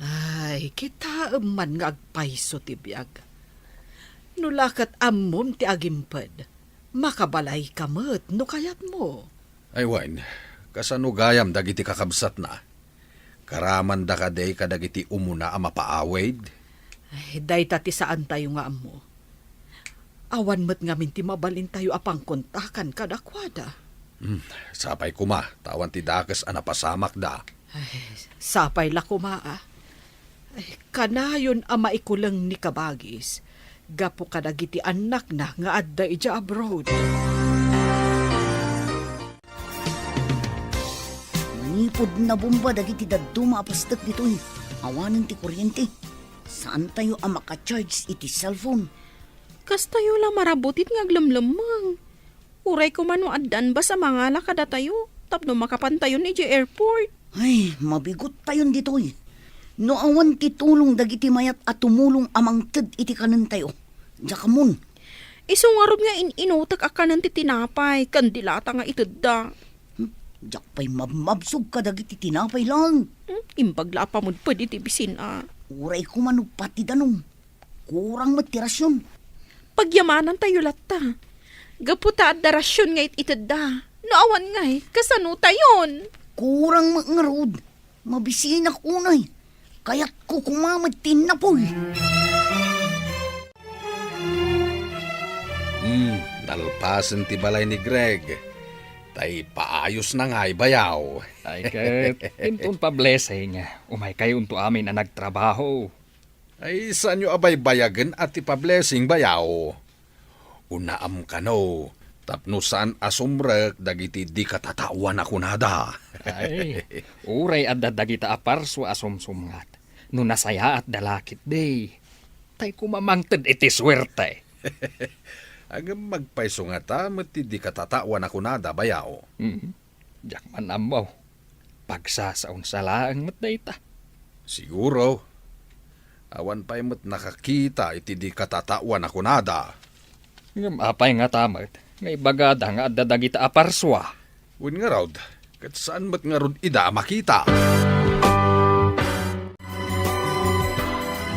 S6: Ay, kita man nga agpaiso ti biyag. Nulakat ammom ti agimped. Makabalay kamet no kayat mo.
S1: Ay wan, kasano gayam dagiti kakabsat na. Karaman da kaday kadagiti umuna a mapaawid.
S6: Ay, day tati saan tayo nga amo. Awan met ngamin ti mabalin tayo apang kontakan kadakwada.
S1: Sapay kuma, tawan ti dakes a napasamak da.
S6: Ay, sapay la kumaa. Ay, kanayon ama ikulang ni kabagis. Gapo kadagiti anak na nga adda ija abroad.
S3: Nipod na bomba dagiti dadto maapastak dito. Awanin ti kuryente. Saan tayo ang makacharge iti cellphone?
S5: Kas tayo lang marabutit nga aglamlamang. Uray ko man addan ba sa mga lakada tayo? Tapno makapantayon ni airport.
S3: Ay, mabigot tayon dito. No awan ti tulong dagiti mayat at tumulong amang ted iti kanan tayo. Jakamun.
S5: Isungarod nga inutak akanan ti tinapay. Kandilata nga itudda.
S3: Jak pa'y mabmabsog ka dagiti tinapay lang.
S5: Imbagla pa mo pwede ti bisin
S3: Uray ko manupati danong. Kurang matirasyon.
S5: Pagyamanan tayo latta. Gaputa at darasyon nga itidda. Naawan nga kasano tayon.
S3: Kurang mangarod. Mabisinak unay. Kaya't ko kumamatin na po.
S1: Nalpasan ti balay ni Greg. Tay paayos na nga'y bayaw.
S2: Ay ket, intun pa blessing. Umay kayo unto amin na nagtrabaho.
S1: Ay saan nyo abay bayagan at ipa-blessing bayaw? Unaam ka no. Tapno saan asumrek dagiti di katatawan ako nada.
S2: Ay, uray adda dagita aparso asumsumngat. No nasaya at dalakit day. Tay kumamangted iti swerte.
S1: Agam magpaiso nga ta, mati di katatawan ako nada bayaw.
S2: Diyak man amaw. Pagsasaon sa laang matdayta.
S1: Siguro. Awan pa'y mat nakakita iti di katatawan ako nada.
S2: Ngam apay nga tamat. Ngay bagada nga adda dagita aparswa.
S1: Win nga raud, kat saan mat nga raud ida makita?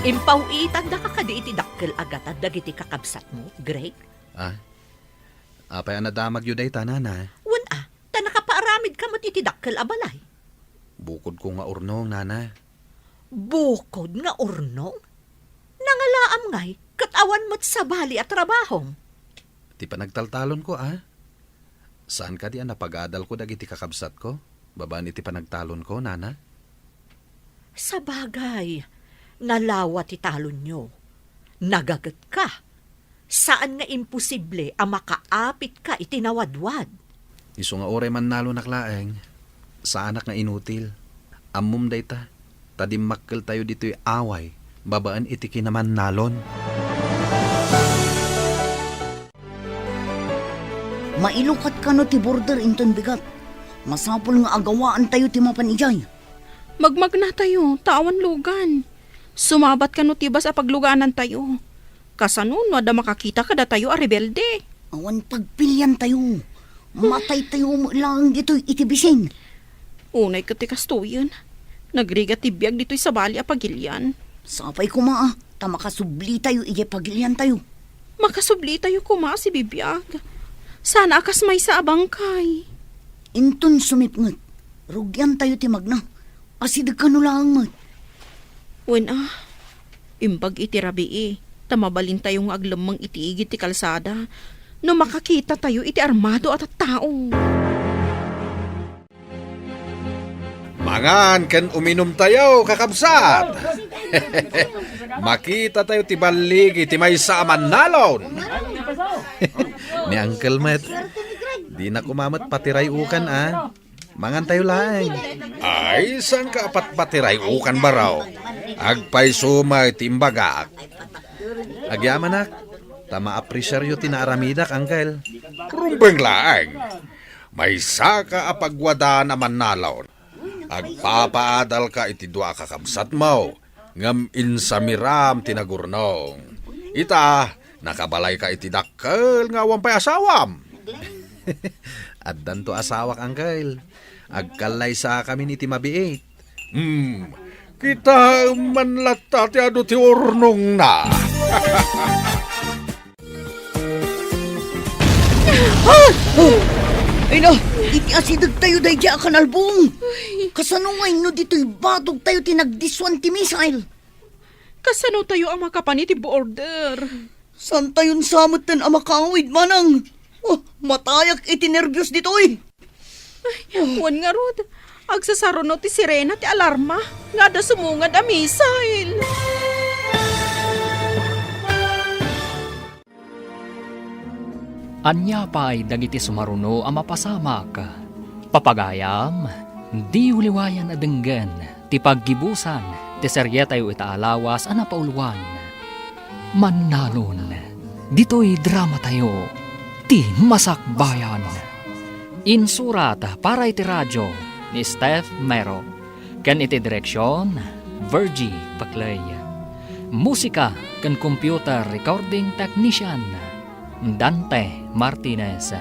S7: Impawitan da ka kadi iti dakkel agat at dagiti kakabsat mo, Greg.
S1: Apay anadamag yun day tanana.
S7: Wan ta nakapaaramid ka mat iti dakkel abalay.
S1: Bukod ko nga urnong, nana.
S7: Bukod nga urnong? Nangalaam ngay, katawan mo't sa bali at trabahong.
S1: Ti panagtaltalon ko, Saan ka di napag-adal ko dagiti kakabsat ko? Babaan iti panagtalon ko, nana?
S7: Sa bagay, nalawa ti talon nyo. Nagagat ka. Saan nga imposible ang makaapit ka itinawadwad?
S1: Iso nga oray man nalo naklaeng. Sa anak nga inutil. Amum day ta. Tadimakkel tayo dito'y away. Babaan iti kinaman nalon.
S3: Mailukat ka no ti border inton bigat. Masapol nga agawaan tayo ti mapanijay.
S5: Magmagna tayo, tawan lugan. Sumabat ka no tiba sa pagluganan tayo. Kasanun, wada makakita kada tayo a rebelde.
S3: Awan pagpilyan tayo. Matay tayo mo lang dito'y itibising.
S5: Unay ka ti kastuyon. Nagriga tibiyag dito'y sa bali a pagilyan.
S3: Sapay kumaa, tamakasubli tayo ije pagilyan tayo.
S5: Makasubli tayo kuma si bibiyag. Sana akas may sa abangkay.
S3: Inton sumipngat. Rugyan tayo ti magna. Asidag ka no lang mat.
S5: Wen imbag iti rabii. Tamabalin tayong aglamang itiigit ti kalsada. No makakita tayo iti armado at tao.
S1: Mangan ken uminom tayo, kakabsat. Makita tayo ti baligi ti may saaman nalon. Ni Uncle Matt, di na kumamat patiray ukan Mangan tayo lang. Ay, saan ka apat patiray ukan baraw? Agpay sumay timbagak. Agyaman nak, tama apresyaryo tinaaramidak, Uncle. Rumbeng laang. May saka apagwada naman nalon. Agpapaadal ka iti dua kakabsat mo. Ngam insamiram tinagurnong. Ita, nakabalay ka iti dakkel nga wampay asawam. Addan to asawak, Uncle. Agkalay sa kami iti mabiit. Kita manlata ti ado ti urnong na.
S3: Ay na, iti asidag tayo dahi dya kanalbong. Kasanungay no dito'y batog tayo tinagdiswan ti missile.
S5: Kasano tayo ang makapan iti border?
S3: San tayon samot tan amakawid manang? Oh, matayak iti nervyos dito'y.
S5: Wan nga rod. Agsasaro no ti sirena ti alarma. Nga da sumungad a missile.
S2: Anya pa'y dagiti sumaruno ang mapasamak. Papagayam, di uliwayan adenggan, ti paggibusan, ti seryetayo itaalawas ang napauluan. Mannalon, dito'y drama tayo, ti masakbayan. Insurat para iti radyo ni Steph Mero, kan iti direksyon, Virgie Paclay. Musika kan computer recording technician, Dante Martinez.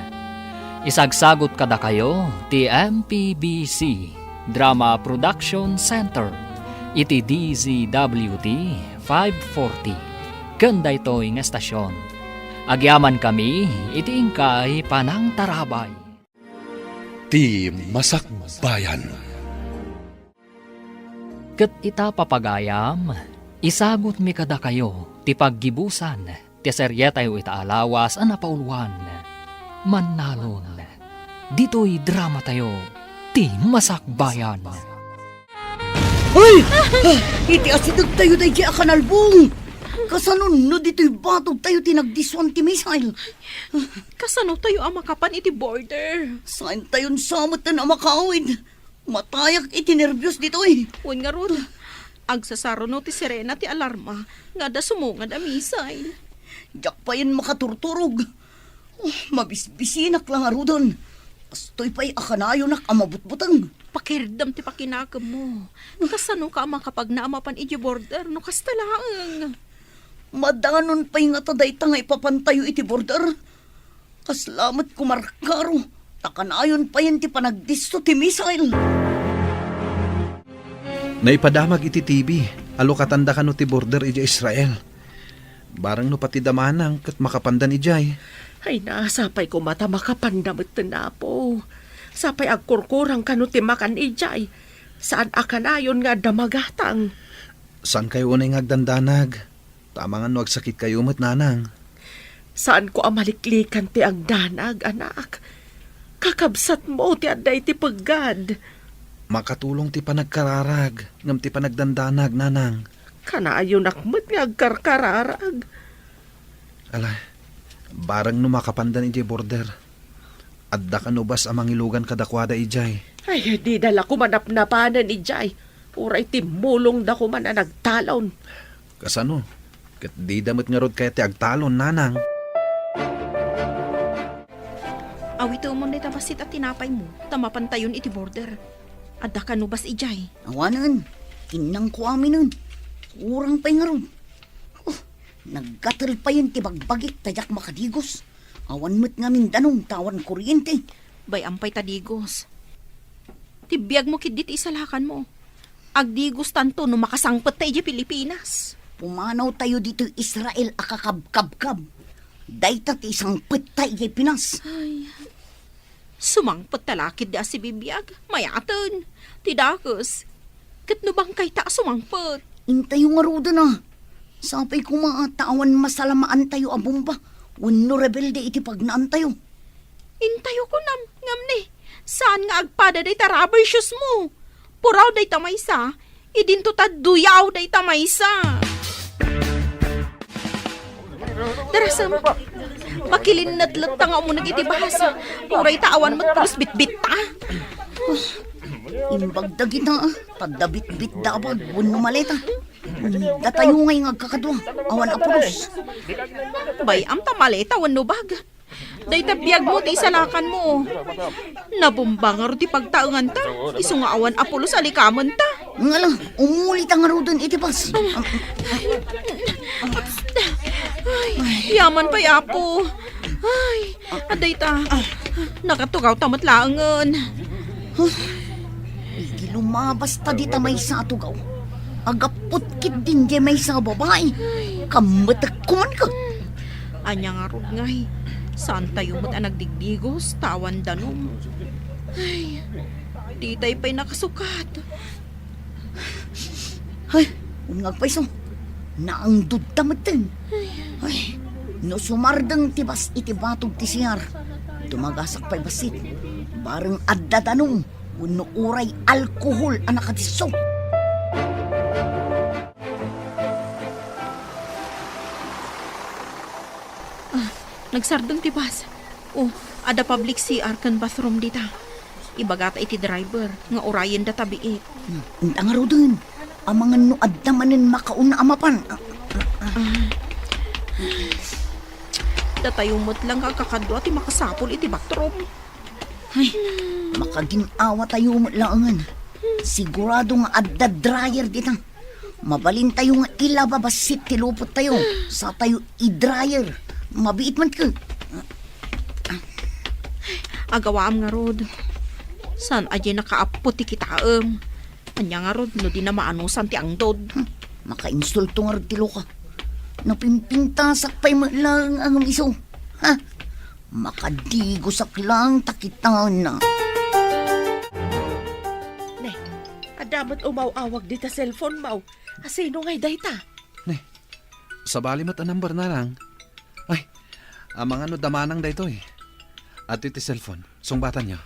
S2: Isagsagot kada kayo ti MPBC Drama Production Center iti DZWT 540 kanda ito'y nga estasyon. Agyaman kami iti ingkay panang tarabay.
S9: Ti Masakbayan.
S2: Ket ita papagayam, isagot mi kada kayo ti paggibusan ti seryetayo itaalawas ang napauluan. Mannalon, dito'y drama tayo, ti masakbayan.
S3: Ay! Iti asidag tayo dahi dya kanalbong. Kasanon no dito'y batog tayo tinagdiswan ti missile.
S5: Kasano tayo ang makapan iti border?
S3: Saan tayon samot tan amakawid? Matayak iti nervyos dito'y.
S5: Wan nga rod. Agsasaro no ti sirena ti alarma. Nga da sumungad a missile.
S3: Diyak pa yan makaturturog. Oh, mabisbisinak lang arudon. Kastoy pa'y akanayo nak amabutbutang.
S5: Pakirdam ti pakinakam mo. Kasano ka ang makapag naamapan iti border no kastalaang.
S3: Madanon pa'y nga taday tangay papantayo iti border. Kaslamat kumarkaro. Takanayon pa yan ti panagdisto ti missile.
S4: Naipadamag iti TV, alo katanda ka no ti border iti Israel. Barang no pati damanang kat makapandan ijay.
S8: Ay na, sapay ko mata makapandamit na po. Sapay agkurkurang kano ti makan ijay. Saan akanayon nga damagatang?
S4: Saan kayo unay ngagdandanag? Tama nga no agsakit kayo mat nanang.
S8: Saan ko amaliklikan ti agdanag, anak? Kakabsat mo ti aday ti paggad.
S4: Makatulong ti panagkararag, ngam ti panagdandanag nanang.
S8: Kanayon akmat nga agkarkararag.
S4: Ala, barang no makapandan ijay border. Adda ka no bas amang ilugan kadakwada ijay.
S8: Ay, di dala ko manapnapanan ijay. Uray ti mulong da ko man na nagtalon.
S4: Kasano? Kat di damit nga rod kaya ti agtalon nanang.
S5: Awito mo na tabasit at tinapay mo. Tamapantayon iti border. Adda ka no bas ijay.
S3: Awanan, inang ko amin nun. Kurang pa'y nga ron. Oh, naggatal pa yun ti bagbagit tayak makadigos. Awan mo't nga Mindanong tawan kuryente.
S5: Bay ampay tadigos. Tibiyag mo kidit isalakan mo. Agdigos tanto no makasangpet tayo di Pilipinas.
S3: Pumanaw tayo dito Israel akakabkabkab. Daytat isang petay di Pinas.
S5: Sumangpet talakid da si bibiyag. Mayatan. Tidakos. Kat no bang kay ta sumangpet?
S3: Intayo nga ruda na. Sapay kumaatawan masalamaan tayo abumba. Wano rebelde iti pagnaan tayo.
S5: Intayo ko nam, ngam ni. Saan nga agpada day tarabay shoes mo? Puraw day tamaysa. Idinto ta duyaw day tamaysa. Darasam, makilinadlat ta nga mo nagitibahasa. Puray taawan mo pulos bitbit ta.
S3: Imbagdagit na tadabit-bit dabag wano maleta. Datayo ngay ngagkakadwa. Awan apulos.
S5: Bay am tamaleta wano bag. Day tabiyag mo ti isalakan mo. Nabumbangar ti pagtaangan ta. Isu nga awan apulos alikaman ta.
S3: Ngala, umulit ang arudon itipas.
S5: Ay, yaman pa yapo. Ay, aday ta. Nakatugaw tamat laangan.
S3: Igi lumabas ta di ta may sa atugaw. Agapot kit din di may sa babae. Kamatak kuman ka.
S5: Anya nga rod ngay. Saan tayo mo't nagdigdigos, tawan danom. Ay, di tayo pa'y nakasukat.
S3: Ay, ungag pa iso. Naangdod tamatin. Ay, no sumardang tibas iti batog ti siyar. Tumagasak pa'y basit. Bareng addadanong. Uno uray alkohol ang nakadiso.
S5: Nagsardang tibas. Oh, ada public CR kan bathroom dita. Ibagata iti driver, nga orayan da tabiit.
S3: Ang nga ro dun. Ang mga nuad namanin makauna amapan.
S5: Datayumot lang kakakadwa ti makasapol iti bathroom.
S3: Ay, makaginawa tayo laangan. Sigurado nga adda dryer dita. Mabalin tayo nga ilababasit tilupot tayo. Sa tayo i-dryer. Mabiit man ka.
S5: Agawaam nga rod. San aja nakaapot ti kitaam. Anya nga rod, no di na maanusan ti angdod.
S3: Maka-insulto nga rin tilo ka. Napimpintasak pa'y lang ang iso. Ha? Makadigosak lang takitan na.
S8: Ne, adamot umaw-awag di ta cellphone mau. Asino ngay dayta?
S4: Sa bali mo't number na lang. Ay, ang mga damanang dayto eh. At iti cellphone, sungbatan niyo.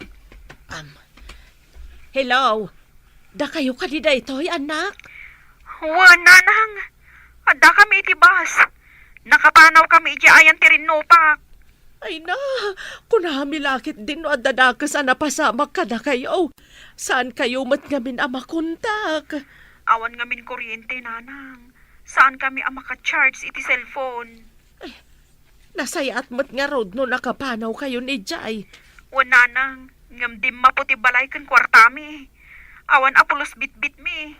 S8: Hello? Da kayo ka di daytoy, anak?
S10: Nanang. Ada kami iti bus. Nakapanaw kami iti ayan ti Rinnopak.
S8: Ay na, kunami lakit din no at dadakas napasamak ka na kayo. Saan kayo mat ngamin amakontak?
S10: Awan ngamin kuryente, nanang. Saan kami ang maka-charge iti cellphone?
S8: Nasayat mat nga road no nakapanaw kayo ni Jay.
S10: Nanang. Ngam dim maputi balay kan kwartami. Awan apulos bit-bit mi.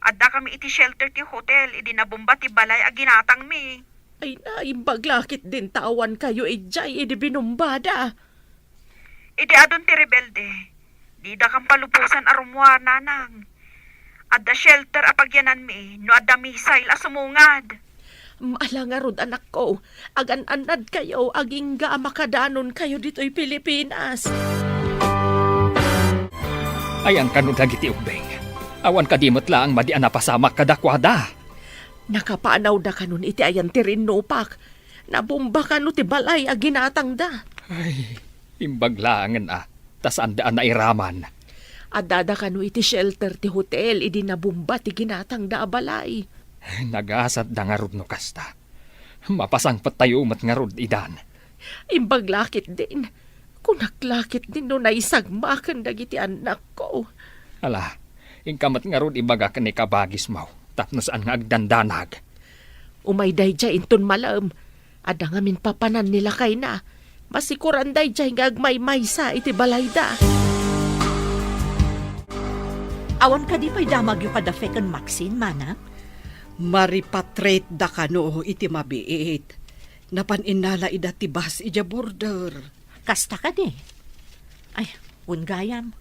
S10: Ada kami iti shelter ti hotel. Idi nabomba ti balay aginatang mi.
S8: Ay na, imbaglakit din tawan kayo Jay, idi binumbada.
S10: Idi adon ti rebelde. Di da kang palupusan arumwa, nanang. Ada shelter apagyanan mi. No ada missile asumungad.
S8: Maala nga rod anak ko, agan-anad kayo, aging ga makadanon kayo dito'y Pilipinas.
S2: Ay ang kanod dagiti ubeng. Awan kadimot lang madi anapasamak kadakwada.
S8: Nakapanaw da kanon iti ayan ti Rinnopak. Nabomba ka no ti balay aginatang da.
S2: Ay, imbaglangan tas andaan na iraman.
S8: Adada ka no iti shelter ti hotel, idi nabomba ti ginatang da balay.
S2: Nagasat da nga rod no kasta. Mapasangpat tayo umat nga rod idan.
S8: Imbaglakit din. Kunaklakit din no naisagmakan dagiti anak ko.
S2: Ala, ingkamat nga rod ibaga ka ni kabagis maw. Tapno saan nga agdandanag.
S8: Umay day jay inton malam. Ada nga min papanan nila kay na. Masikuran day jay nga agmay-may sa iti balayda.
S7: Awan ka di pa'y damag yung kadafekan Maxine, mana?
S6: Maripatrate da kano iti mabiit. Napaninala ida tibas ija border.
S7: Kasta ka di. Ay, gayam.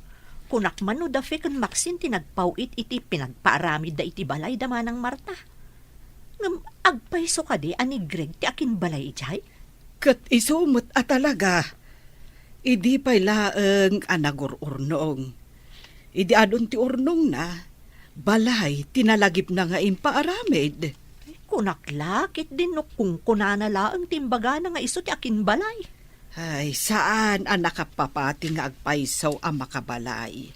S7: Kunak man no dafekan Maxine tinagpawit iti pinagpaaramid da iti balay da manang Marta. Ngam agpaiso ka di ani Greg ti akin balay ijay?
S6: Kat isumot talaga. Idi pa'y laeng anagururnong. Idi adon ti urnong na. Balay, tinalagip na nga impaaramid.
S7: Kunak lakit din no kung kunanala ang timbaga na nga iso ti akin balay.
S6: Ay, saan ang nakapapati nga agpaisaw ang makabalay?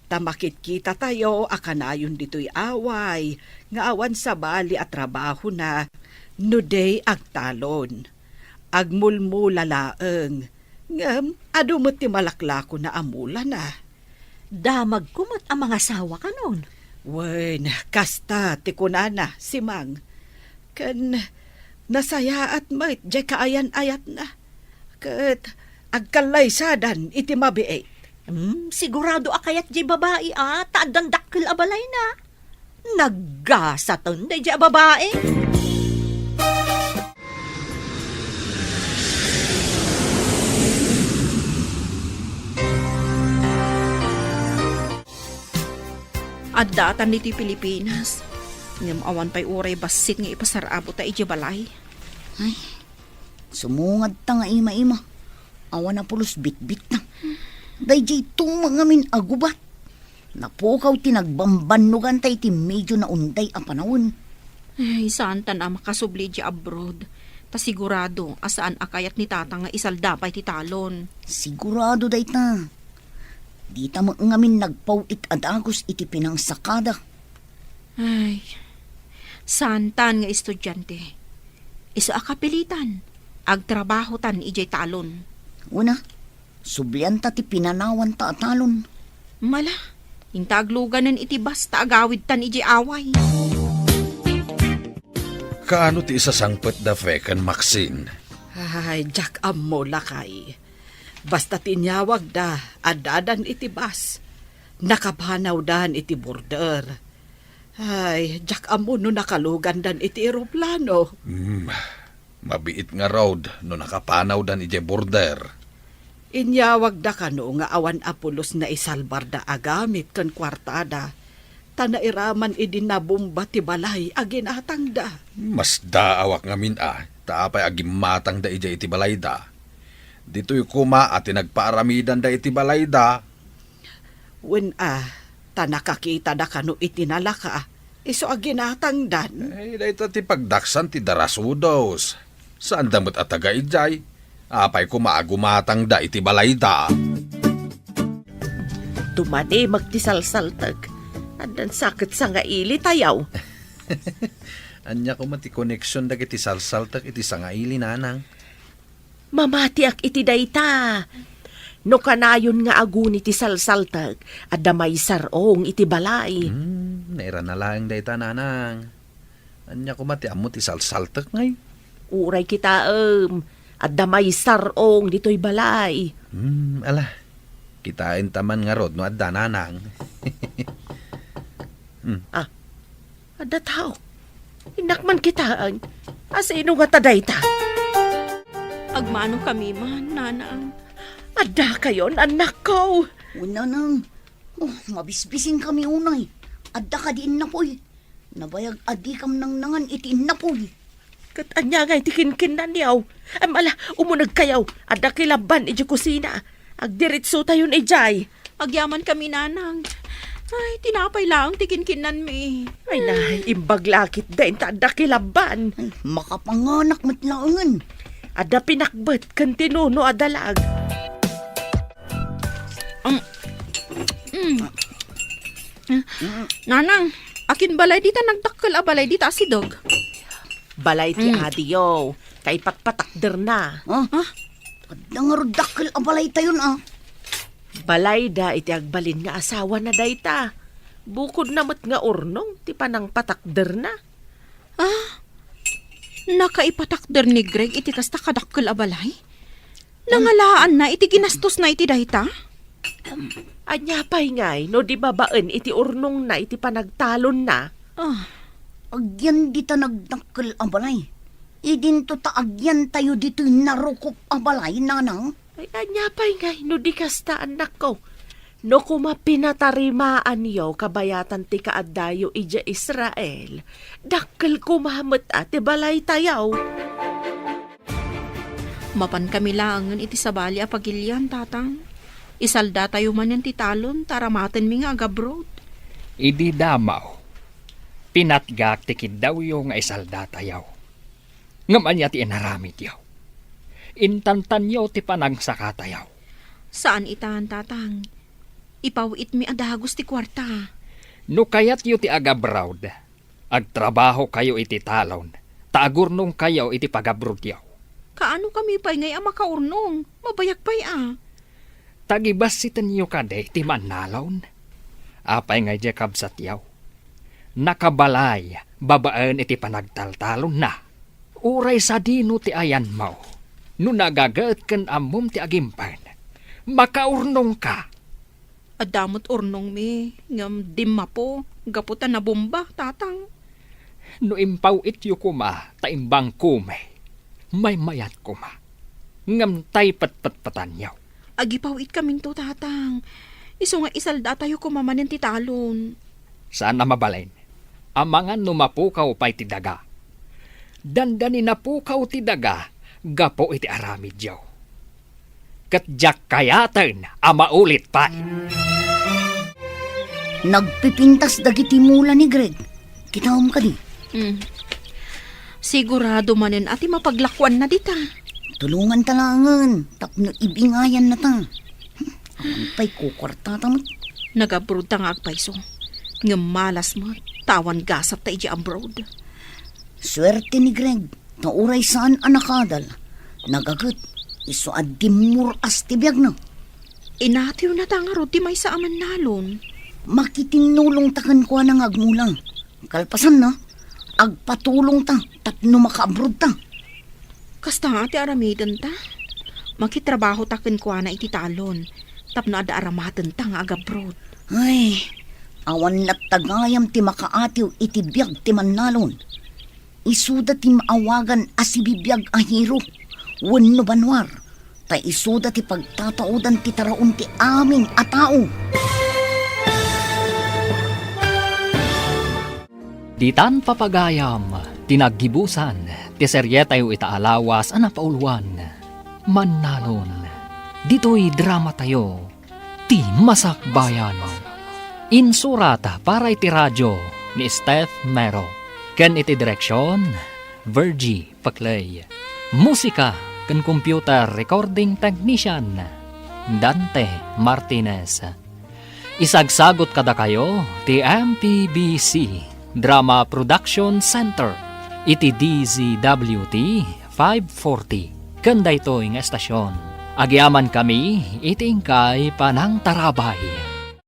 S6: Tamakit kita tayo, akanayon dito'y away, nga awan sa bali at trabaho na, nuday agtalon. Agmulmula laeng, ngam, adumot ti malaklako na amula na.
S7: Damag kumot ang mga sawa ka nun.
S6: Wen, kasta, ti kunana, si Mang. Kan, nasaya at mait, jay kaayan-ayat na. Kat, agkalay sadan, iti mabiit.
S7: Sigurado akayat di babae taadang dakkel abalay na. Naggasatan di babae.
S5: Addatan niti Pilipinas. Ngam awan pa'y uray basit nga ipasarabo ta iti balay.
S3: Ay, Sumungad ta nga ima-ima. Awan na pulos bit-bit na. Dayjay tumang ngamin agubat. Napukaw tinagbambanugan tay ti medyo na unday a panahon.
S5: Ay, saan ta na makasubli di abroad? Ta sigurado, asaan akayat ni tata nga isaldapay ti talon.
S3: Sigurado day ta. Di ta ngamin nagpawit adagos iti pinangsakada.
S5: Ay, santan nga estudyante. Isa akapilitan. Agtrabaho tan ijay talon.
S3: Una, sublian ta ti pinanawan ta atalon.
S5: Mala, intagluganan iti basta agawid tan ijay away.
S1: Kaano ti isasangpet da fekan, Maxine?
S6: Ay, Jack ammo lakay. Basta tinyawag da, adadan iti bas. Nakapanaw dan iti border. Ay, Jack ammo no nakalugan dan iti eroplano.
S1: Mabiit nga road no nakapanaw dan ije border.
S6: Inyawag da kano nga awan apulos na isalbar da agamit kan kwartada. Tanairaman idinabumba ti balay aginatang da.
S1: Mas daawak ngamin taapay agimatang da ije iti balay da. Dito'y kuma at nagpaaramidan da iti balay da.
S6: When tanakakita da kano itinalaka, iso aginatang dan.
S1: Ay, dahito ti pagdaksan ti darasudos. Saan damot at taga ijay? Apay kumaagumatang da iti balay da.
S8: Tumani magtisalsaltag. Andan sakit sa nga ili tayaw.
S1: Anya ko mati connection da iti salsaltak iti sangaili nanang.
S8: Mamatiak iti dayta. No kanayon nga aguni ti salsaltag at damay sarong iti balay.
S1: Naira na lang dayta nanang. Anya ko mati amo ti salsaltak ngay.
S8: Uray kita at damay sarong dito'y balay.
S1: Ala, kitain taman nga rod no at dananang.
S8: Ada tao. Inakman kitaan. Asino nga tadayta?
S5: Agmano kami man, nanang.
S8: Ada kayon, anak ko.
S3: Una nang, mabisbising kami unay. Adda ka diin na po'y. Nabayag adi kam nang nangan itiin na po'y.
S8: Kat anya nga itikinkin na niyaw. Amala, umunag kayaw. Ada kilaban iji kusina. Agdiritso tayon ijay.
S5: Agyaman kami, nanang. Ay, tinapay lang, tikinkinan mi.
S8: Ay na, imbaglakit din ta ada kilaban.
S3: Ay, makapanganak matlaangan.
S8: Ada pinakbet kan tinuno adalag.
S5: Nanang, akin balay dita nagdakkel a balay dita si dog.
S8: Balay ti adiyo. Kay patpatakder na.
S3: Adda nga rodakkel abalay tayon
S8: Balay da iti agbalin nga asawa na dayta. Bukod namat nga ornong ti panang patakder na.
S5: Nakaipatakder ni Greg iti kasta kadakkel a balay? Nangalaan na iti ginastos na iti dayta?
S8: Anya pa'y ngay, no di babaan iti ornong na iti panagtalon na.
S3: Agyan dita nagdakkel abalay. Idinto ta agyan tayo dito'y narukop abalay, nanang.
S8: Ay, anya pa'y ngay, no di kasta anak ko. No kumapinatarimaan yo kabayatan ti kaaddayo ija Israel, dakkel kumamet ati balay tayaw.
S5: Mapan kami langan iti sabali a pagilyan, tatang. Isalda tayo man yan ti talon, taramaten mi nga agabrod.
S2: Idi damaw. Pinatgak tikid daw yung nga isalda tayaw. Ngaman niya ti inaramit yaw. Intantan yaw ti panagsaka tayaw.
S5: Saan itahan, tatang? Ipawit mi adagos ti kwarta.
S2: No kayat yu ti agabrawd, agtrabaho kayo iti talon, taagurnong kayo iti pagabrod yaw.
S5: Kaano kami pa'y ngay makaurnong? Mabayak pa'y
S2: Tagibas sitan yu kade ti manalon. Apay ngay di kabsat yaw. Nakabalay, babaan iti panagtaltalon na. Uray sa dino ti ayan mo. No nagagaat kan amom ti agimpan. Makaurnong ka.
S5: Adamot urnong mi, ngam dimma po, gaputan na bomba, tatang.
S2: No impaw ityo kuma, taimbang kume. May mayat kuma. Ngam tay patpatpatan yaw.
S5: Agipawit kaming to, tatang. Iso nga isalda tayo kumamanin ti talon.
S2: Saan na mabalain? Amangan numapukaw pa'y ti daga. Dandani napukaw ti daga, gapo iti aramid yaw. Katjak kayatan amaulit pa.
S3: Nagpipintas dagiti mula ni Greg. Kitawam ka di.
S5: Sigurado manen ati mapaglakwan na dita.
S3: Tulungan talangan. Tapno ibingayan na ta. Aman pa'y kukwarta tamot.
S5: Nag-abroad ta nga agpaiso. Nga malas mo, tawan gasap ta iji abroad.
S3: Swerte ni Greg. Nauray saan anakadal. Nagagat. Iso adimur as tibiyag na.
S5: Inatiw na ta nga ro, di may sa aman nalon.
S3: Makitinulong takan ko ng agmulang. Kalpasan na. Agpatulong ta. Tapno makaabroad ta.
S5: Kasta nga ti aramidan ta. Makitrabaho taken ko na iti talon. Tapno ada aramatan ta nga agabroad.
S3: Ay, awan na tagayam ti makaatiw iti biyag ti manalon. Isuda ti maawagan asibibiyag ahiro. Wenno banwar. Ta isuda ti pagtataudan ti taraon ti aming atao.
S2: Ditan papagayam, tinaggibusan, ti seryetayo itaalawas ana pauluan. Mannalon, dito'y drama tayo, ti Masakbayan. Insurata para iti radyo ni Steph Mero. Ken iti direksyon, Virgie Paclay. Musika ken computer recording technician, Dante Martinez. Isagsagot kada kayo ti MPBC Drama Production Center iti DZWT 540 kanda ito nga estasyon. Agyaman kami iti ingkay panang tarabay.